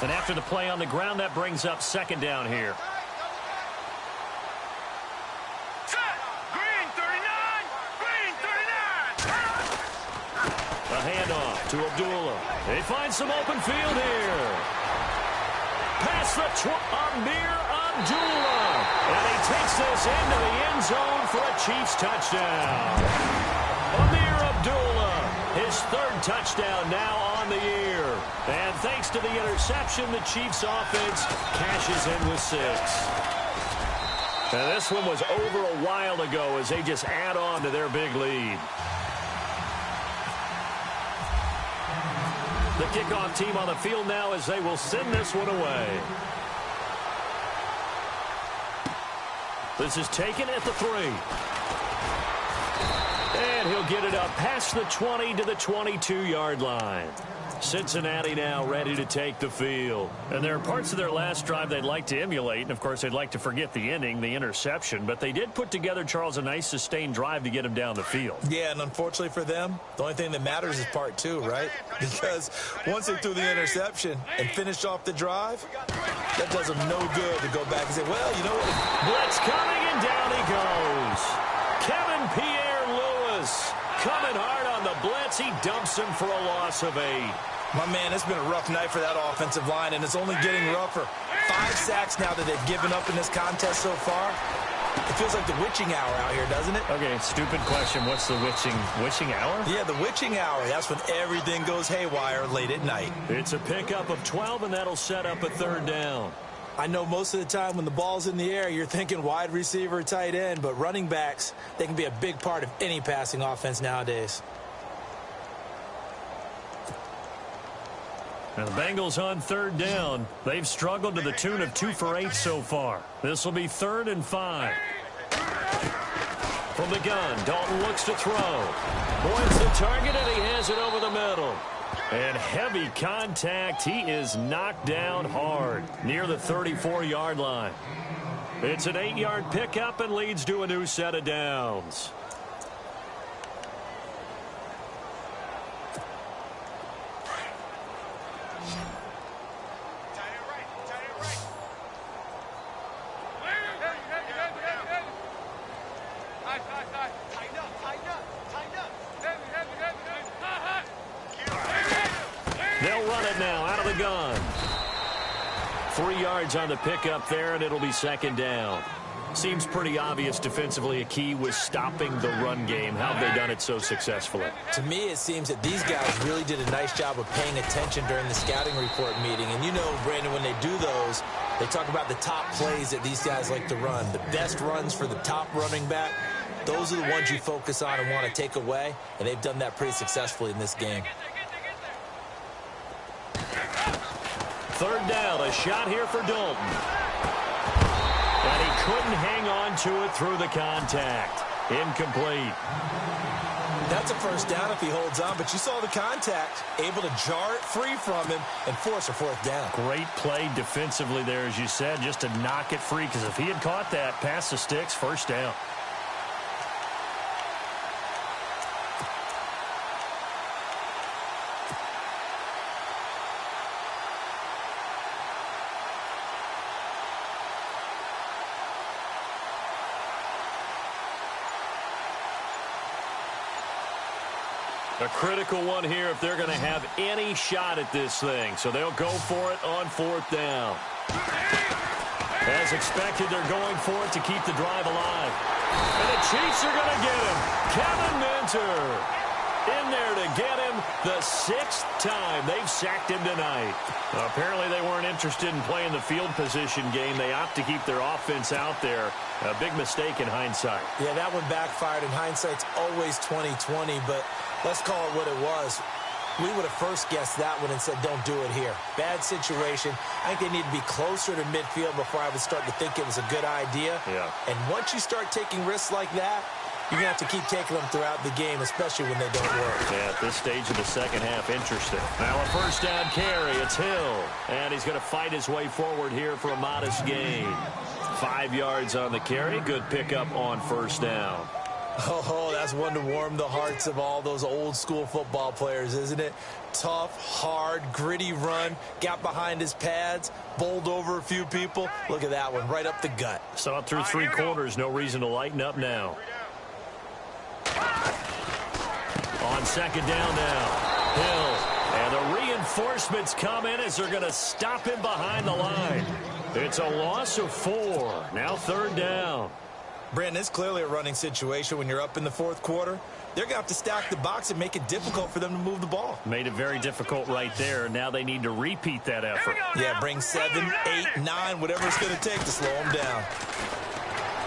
And after the play on the ground, that brings up second down here. Green 39! Green 39! A handoff to Abdullah. They find some open field here. Past the Amir Abdullah. And he takes this into the end zone for a Chiefs touchdown. Amir Abdullah, his third touchdown now on the year. And thanks to the interception, the Chiefs offense cashes in with 6. Now this one was over a while ago as they just add on to their big lead. The kickoff team on the field now as they will send this one away. This is taken at the 3. And he'll get it up past the 20 to the 22-yard line. Cincinnati now ready to take the field. And there are parts of their last drive they'd like to emulate. And, of course, they'd like to forget the ending, the interception. But they did put together, Charles, a nice sustained drive to get him down the field. Yeah, and unfortunately for them, the only thing that matters is part 2, right? Because once they threw the interception and finished off the drive, that does them no good to go back and say, well, you know what? Blitz coming, and down he goes. Kevin Pierre-Louis coming hard on the blitz. He dumps him for a loss of 8. My man, it's been a rough night for that offensive line, and it's only getting rougher. 5 sacks now that they've given up in this contest so far. It feels like the witching hour out here, doesn't it? Okay, stupid question. What's the witching hour? Yeah, the witching hour. That's when everything goes haywire late at night. It's a pickup of 12, and that'll set up a third down. I know most of the time when the ball's in the air, you're thinking wide receiver, tight end, but running backs, they can be a big part of any passing offense nowadays. And the Bengals on third down. They've struggled to the tune of 2 for 8 so far. This will be 3rd and 5. From the gun, Dalton looks to throw. Points the target, and he has it over the middle. And heavy contact. He is knocked down hard near the 34-yard line. It's an 8-yard pickup and leads to a new set of downs. They'll run it now out of the gun. 3 yards on the pickup there, and it'll be second down. Seems pretty obvious defensively a key was stopping the run game. How have they done it so successfully? To me, it seems that these guys really did a nice job of paying attention during the scouting report meeting. And you know, Brandon, when they do those, they talk about the top plays that these guys like to run. The best runs for the top running back, those are the ones you focus on and want to take away. And they've done that pretty successfully in this game. Third down, a shot here for Dalton. And he couldn't hang on to it through the contact. Incomplete. That's a first down if he holds on, but you saw the contact, able to jar it free from him and force a fourth down. Great play defensively there, as you said, just to knock it free, because if he had caught that, past the sticks, first down. A critical one here if they're going to have any shot at this thing. So they'll go for it on 4th down. As expected, they're going for it to keep the drive alive. And the Chiefs are going to get him. Kevin Minter in there to get him the 6th time they've sacked him tonight. Apparently they weren't interested in playing the field position game. They opt to keep their offense out there. A big mistake in hindsight. Yeah, that one backfired, and hindsight's always 20/20, but let's call it what it was. We would have first guessed that one and said, don't do it here. Bad situation. I think they need to be closer to midfield before I would start to think it was a good idea. Yeah. And once you start taking risks like that, you're going to have to keep taking them throughout the game, especially when they don't work. Yeah, at this stage of the second half, interesting. Now a 1st down carry. It's Hill. And he's going to fight his way forward here for a modest gain. 5 yards on the carry. Good pickup on 1st down. Oh, that's one to warm the hearts of all those old-school football players, isn't it? Tough, hard, gritty run, got behind his pads, bowled over a few people. Look at that one, right up the gut. Saw it through 3 quarters. No reason to lighten up now. On 2nd down now, Hill. And the reinforcements come in as they're going to stop him behind the line. It's a loss of 4. Now 3rd down. Brandon, it's clearly a running situation when you're up in the 4th quarter. They're going to have to stack the box and make it difficult for them to move the ball. Made it very difficult right there. Now they need to repeat that effort. Yeah, bring 7, 8, 9, whatever it's going to take to slow them down.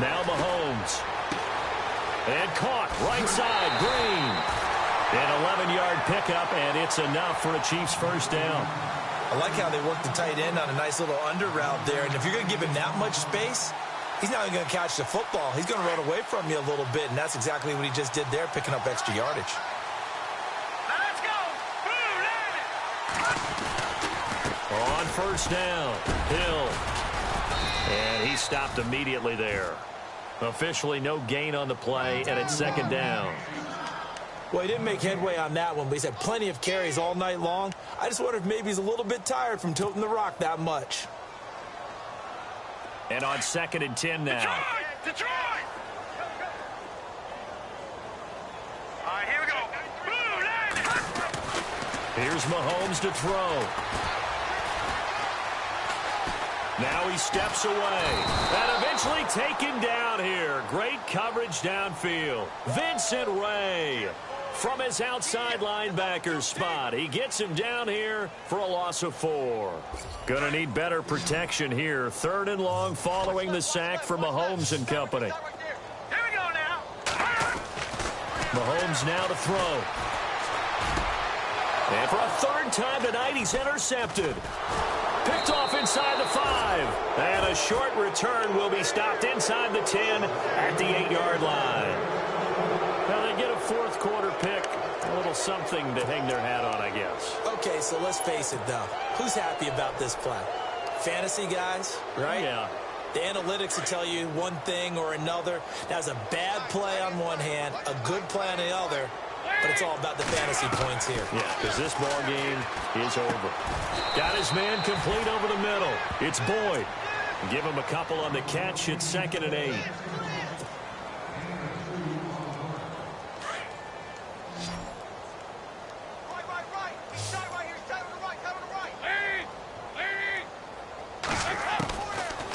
Now Mahomes. And caught right side, Green. An 11-yard pickup, and it's enough for a Chiefs 1st down. I like how they work the tight end on a nice little under route there. And if you're going to give him that much space, he's not even going to catch the football. He's going to run away from you a little bit, and that's exactly what he just did there, picking up extra yardage. Let's go. On 1st down, Hill. And he stopped immediately there. Officially no gain on the play, and it's 2nd down. Well, he didn't make headway on that one, but he's had plenty of carries all night long. I just wonder if maybe he's a little bit tired from toting the rock that much. And on 2nd and 10 now. Detroit! All right, here we go. Here's Mahomes to throw. Now he steps away. And eventually taken down here. Great coverage downfield. Vincent Ray from his outside linebacker spot. He gets him down here for a loss of 4. Gonna need better protection here. 3rd and long following the sack from Mahomes and company. Here we go now. Mahomes now to throw. And for a 3rd time tonight, he's intercepted. Picked off inside the 5. And a short return will be stopped inside the 10 at the 8-yard line. Now they get a 4th quarter pick. A little something to hang their hat on, I guess. Okay, so let's face it, though. Who's happy about this play? Fantasy guys, right? Yeah. The analytics will tell you one thing or another. That's a bad play on one hand, a good play on the other. But it's all about the fantasy points here. Yeah, because this ball game is over. Got his man complete over the middle. It's Boyd. Give him a couple on the catch. It's 2nd and 8.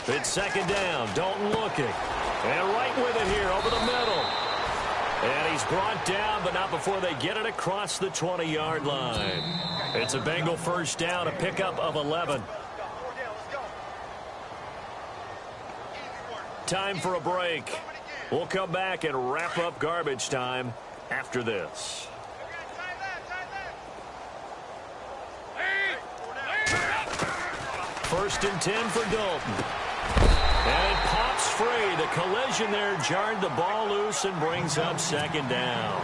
It's 2nd down. Dalton looking. And right with it here over the middle. And he's brought down, but not before they get it across the 20-yard line. It's a Bengal 1st down, a pickup of 11. Time for a break. We'll come back and wrap up garbage time after this. 1st and 10 for Dalton. And it pops free. The collision there jarred the ball loose and brings up 2nd down.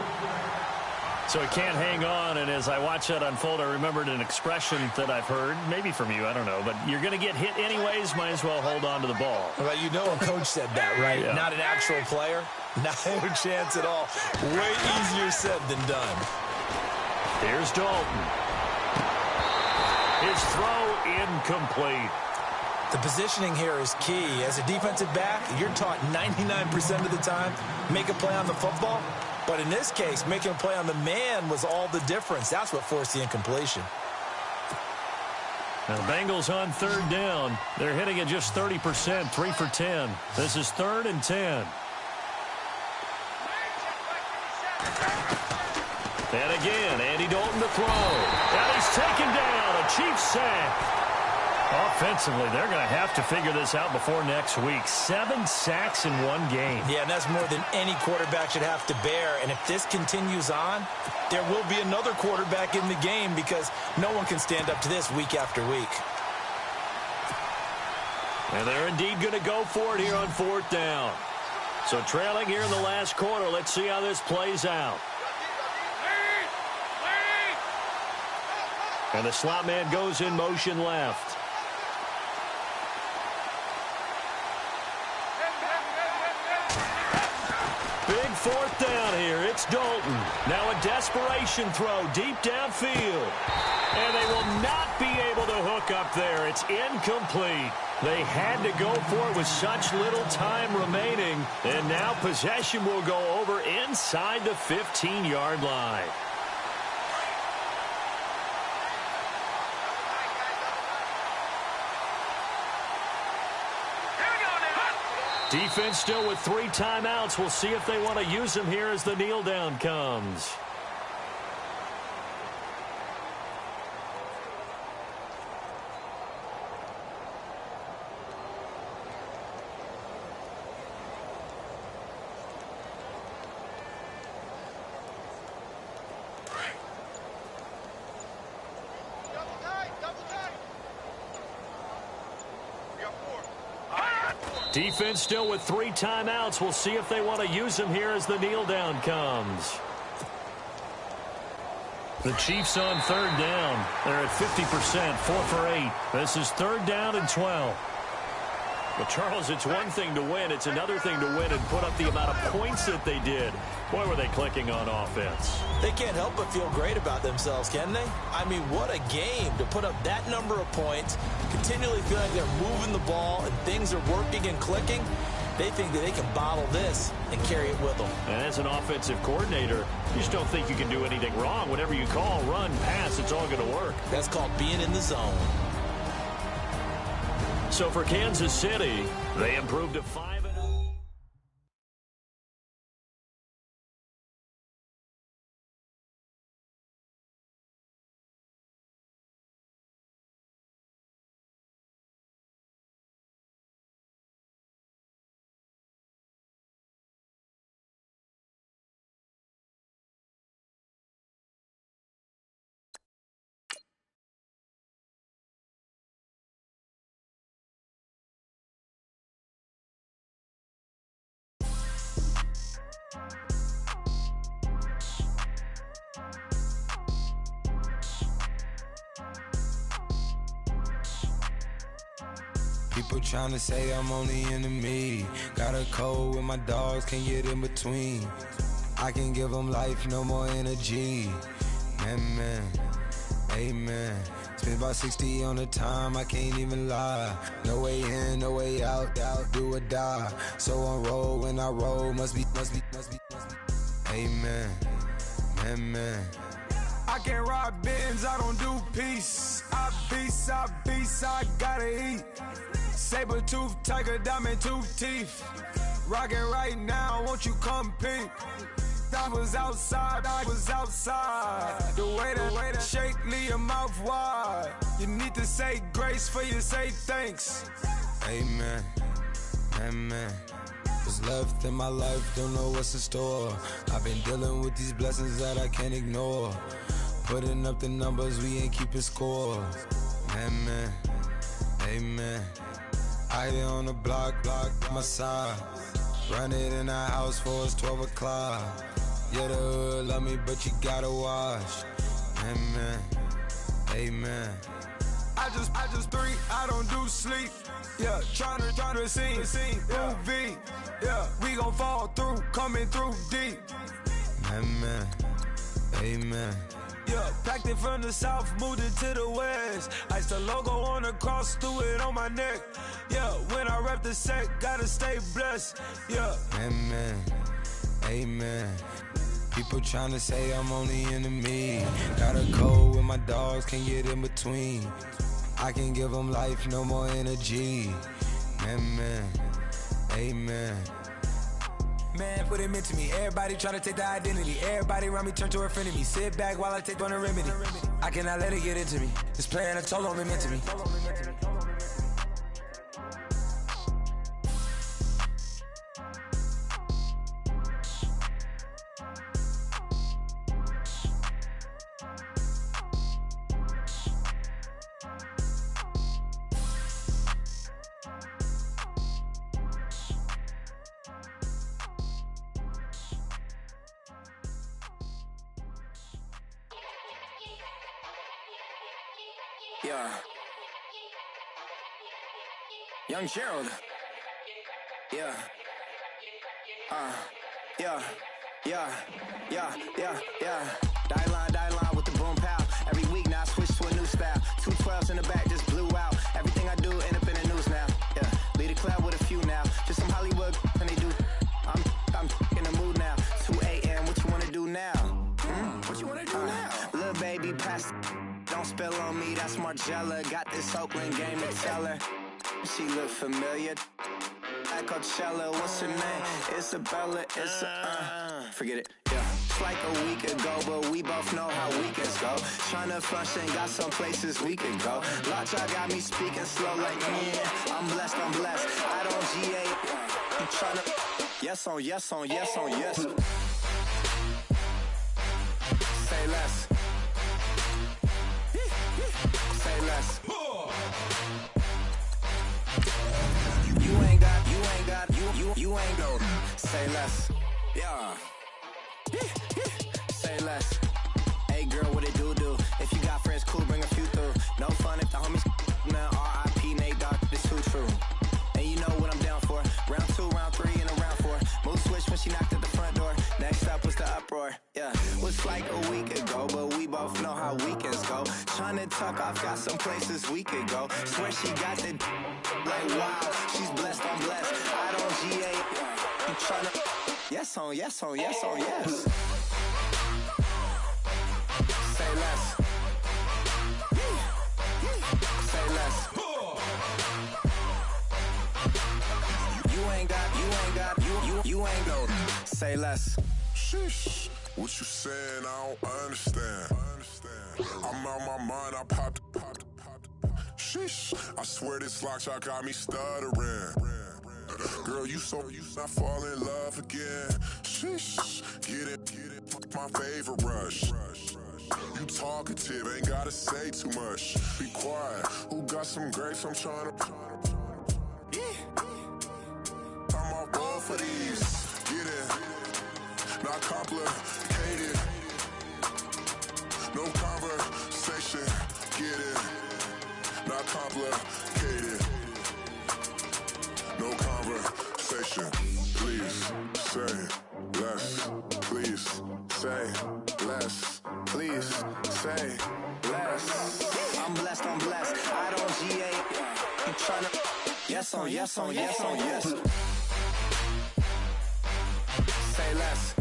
So he can't hang on, and as I watch that unfold, I remembered an expression that I've heard, maybe from you, I don't know, but you're going to get hit anyways, might as well hold on to the ball. Well, you know a coach said that, right? Yeah. Not an actual player. Not a chance at all. Way easier said than done. Here's Dalton. His throw incomplete. The positioning here is key. As a defensive back, you're taught 99% of the time, make a play on the football, But in this case, making a play on the man was all the difference. That's what forced the incompletion. Now the Bengals on third down. They're hitting at just 30%, 3 for 10. This is 3rd and 10. And again, Andy Dalton to throw. And he's taken down. A Chiefs sack. Offensively, they're going to have to figure this out before next week. 7 sacks in one game. Yeah, and that's more than any quarterback should have to bear. And if this continues on, there will be another quarterback in the game because no one can stand up to this week after week. And they're indeed going to go for it here on 4th down. So trailing here in the last quarter. Let's see how this plays out. And the slot man goes in motion left. Big 4th down here. It's Dalton. Now a desperation throw deep downfield. And they will not be able to hook up there. It's incomplete. They had to go for it with such little time remaining. And now possession will go over inside the 15-yard line. Defense still with 3 timeouts. We'll see if they want to use them here as the kneel down comes. Defense still with 3 timeouts. We'll see if they want to use them here as the kneel down comes. The Chiefs on 3rd down. They're at 50%, 4 for 8. This is 3rd down and 12. Well, Charles, it's one thing to win. It's another thing to win and put up the amount of points that they did. Boy, were they clicking on offense. They can't help but feel great about themselves, can they? I mean, what a game to put up that number of points, continually feel like they're moving the ball and things are working and clicking. They think that they can bottle this and carry it with them. And as an offensive coordinator, you just don't think you can do anything wrong. Whatever you call, run, pass, it's all going to work. That's called being in the zone. So for Kansas City, they improved to 5-0. People tryna say I'm only enemy. Got a code with my dogs, can't get in between. I can give them life, no more energy. Man, amen. Spent about 60 on the time, I can't even lie. No way in, no way out, do or die. So on roll, when I roll, must be. Amen, man. I can't ride Benz, I don't do peace. I beast, I gotta eat. Saber tooth, tiger, diamond tooth teeth. Rockin' right now, won't you come peep? I was outside. The way that shake, leave your mouth wide. You need to say grace for you say thanks. Amen. What's left in my life, don't know what's in store. I've been dealing with these blessings that I can't ignore. Putting up the numbers, we ain't keeping score. Amen. I here on the block, my side. Run it in the house for it's 12 o'clock. Yeah, the hood love me, but you gotta watch. Amen. I just 3, I don't do sleep. Yeah, tryna see UV. Yeah, we gon' fall through, coming through deep. Amen. Yeah, packed it from the south, moved it to the west. Iced the logo on the cross, threw it on my neck. Yeah, when I rep the set, gotta stay blessed. Yeah. Amen. People tryna say I'm only enemy. Got a code with my dogs, can't get in between. I can give them life, no more energy. Man, amen. Man, what it meant to me. Everybody tryna take the identity. Everybody around me turn to a friend of me. Sit back while I take on a remedy. I cannot let it get into me. This plan a toll on me meant to me. Yeah. Young Gerald. Yeah. Yeah. Die line with the boom pow. Every week now I switch to a new style. 212s in the back just blew out. Everything I do end up in the news now. Yeah. Lead a club with a few now. Just some Hollywood and they do. I'm in the mood now. 2 a.m. What you wanna do now? What you wanna do now? Little baby pass. Don't spill on me, that's Margella. Got this Oakland game to tell her. She look familiar. At Coachella, what's her name? Isabella, forget it, yeah. It's like a week ago, but we both know how weekends go. Tryna function, got some places we could go. Lockjaw got me speaking slow like, I'm blessed. I don't GA. I'm tryna, yes on yes. Say less. Say less. You ain't go. Say less. Yeah. Say less. Hey girl, what it do? If you got friends, cool, bring a few through. No fun if the homies, man. R.I.P. Nate Dogg, this too true. And you know what I'm down for. Round 2, round 3, and a round 4. Move switch when she knocked at the front door. Next up was the uproar. Yeah, was like a week ago, but we both know how weekends go. Tryna tuck off, got some places we could go. Swear she got the like wow, she's blessed, I'm blessed. I don't GA. I'm tryna yes on yes. Say less. Say less. You ain't go. Say less. Sheesh. What you saying? I don't understand. I'm out my mind. I popped. Sheesh. I swear this lockjaw got me stuttering. Girl, you not fall in love again. Sheesh. Get it. My favorite rush. You talkative, ain't gotta say too much. Be quiet. Who got some grapes? I'm trying to. I'm all ball for these. Get it. Not complicated. No conversation. Get it. Not complicated. No conversation. Please say less. Please say less. Please say less. I'm blessed. I don't GA. I'm tryna yes on yes. Say less.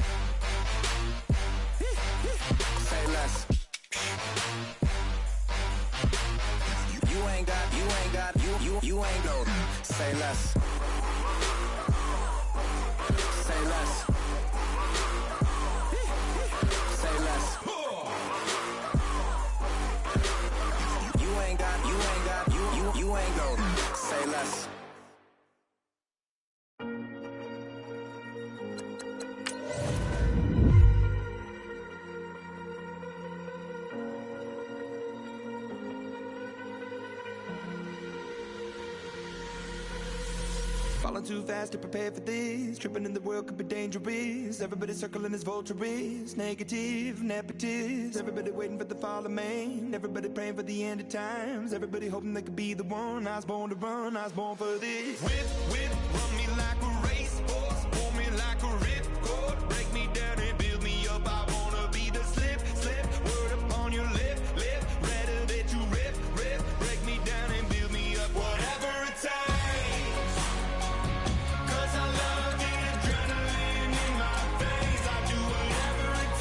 Say less. You ain't go. Say less. Say less. Say less. You ain't go. Say less. Falling too fast to prepare for this. Tripping in the world could be dangerous. Everybody circling as vultures. Negative, nepotist. Everybody waiting for the fall of man. Everybody praying for the end of times. Everybody hoping they could be the one. I was born to run, I was born for this. Whip, run me like a racehorse. Pull me like a ripcord. Break me down and build me up. I wanna be the slip. Word upon your lip. Rather that you rip. Break me down and build me up. Whatever it takes. I love the adrenaline in my veins. I do whatever it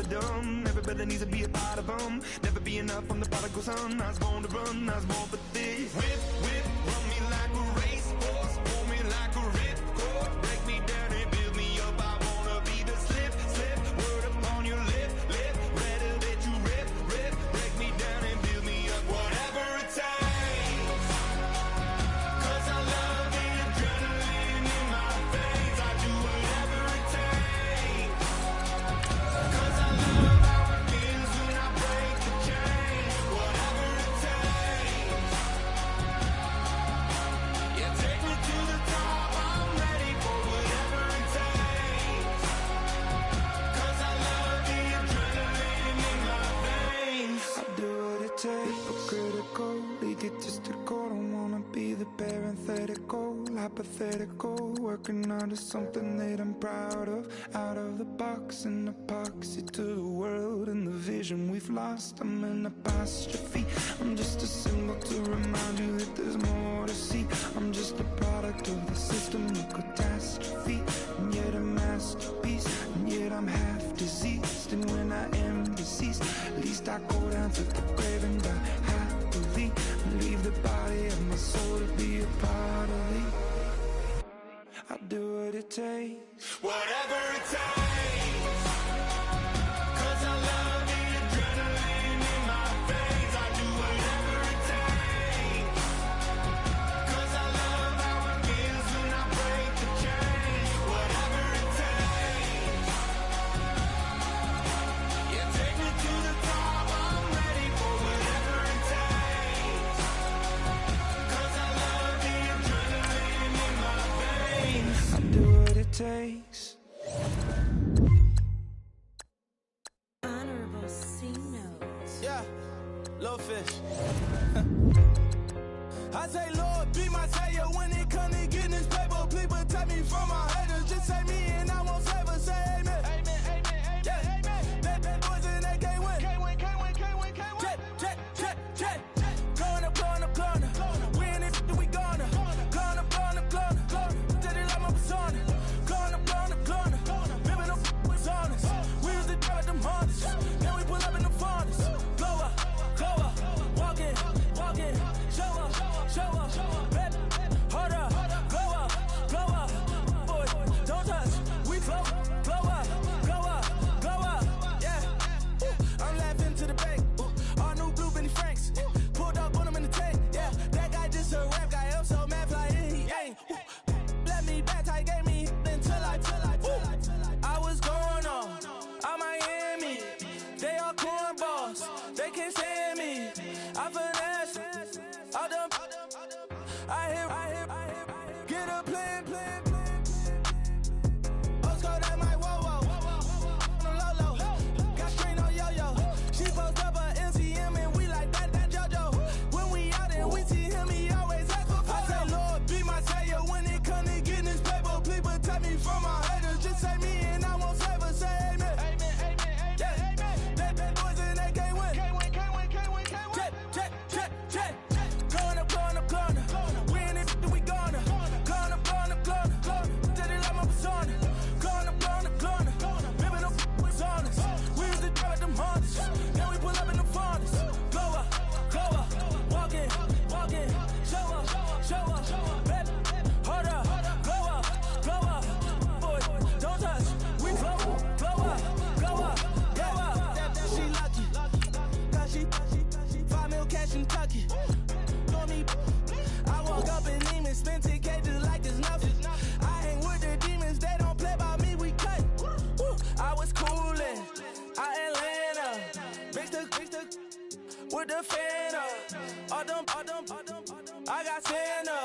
dumb. Every brother needs to be a part of them. Never be enough on the prodigal son. I was born to run, I was born for this. Whip, whip, run me like a racehorse, pull me like a ripcord, break me down and build me up. I wanna be the slip, slip, word upon your lip, lip, rather that you rip, rip, break me down and build me up. Whatever it takes, 'cause I love the adrenaline in my veins. I do whatever it takes, 'cause I love how it feels when I break the chains. Whatever it takes, yeah, take me to the top. I'm ready for whatever it takes, 'cause I love the adrenaline in my veins. I do what it takes, but critical, lead it just to go. Don't wanna be the parenthetical, hypothetical, working under something that I'm proud of. Out of the box, an epoxy to the world and the vision we've lost. I'm an apostrophe, I'm just a symbol to remind you that there's more to see. I'm just a product of the system of catastrophe, and yet a masterpiece, and yet I'm half diseased. And when I am deceased, at least I go down to the grave and die happily, and leave the body of my soul to be a part of it. I do what it takes, whatever it takes, 'cause I love the adrenaline in my veins. I do whatever it takes, 'cause I love how it feels when I break the chains. Whatever it takes, yeah, take me to the top. I'm ready for whatever it takes, 'cause I love the adrenaline in my veins. I do what it takes. Honorable C notes. Yeah, little fish. I say, Lord, be my savior when it comes to getting this paper. Please protect me from my haters. Just say me and I won't save us. Say amen. Amen, amen, amen, amen. That boys and they can't win. Can't win, can't win, can't win, can't win. Check, check, check, check. Going up, going up, going up. We in it, we gonna. Going up, going up, going up. Did it like my persona. Going up, going up, going up. Living up, was honest. We was the drive at them harness. Then we pull up in the furnace. Glow up, walk in, show up, baby, hold up, glow up, boy, don't touch, we flow up, yeah. I'm laughing to the bank, all new blue Benny Franks, pulled up on him in the tank, yeah. That guy just a rap guy, I'm so mad, fly in, he ain't. Let me back, tight, gave me until I was going on Miami. They all cornballs, they can't stand me. I finesse, all them. I hear, get a plan. Oscar, that might whoa. On the low. Got strain on yo-yo. She post up her MCM and we like that JoJo. When we out and we see him, he always ask for photo. I say, Lord, be my savior when it comes to getting this paper. Please protect me from my haters. Just say me and I won't save us. Say amen. Amen, amen, amen, amen. That boys and they can't win. Can't win, can't win, can't win, can't win. Check. Going up, going up, going up. We in it, we gonna. Going up, going up, going up. Did it like my persona. Going up, going up, going up. Living up, was honest. We was the drive at them harness. Then we pull up in the furnace. Glow up, walk in, show up, baby, hold up, glow up, boy, don't touch, we flow up, yeah. That she lucky, cause she 5 mil cash in Kentucky. I walk up in demons, spend 10K just like it's nothing. I hang with the demons, they don't play by me, we cut. I was coolin', out Atlanta, mixed with the fan up. All them, I got Santa.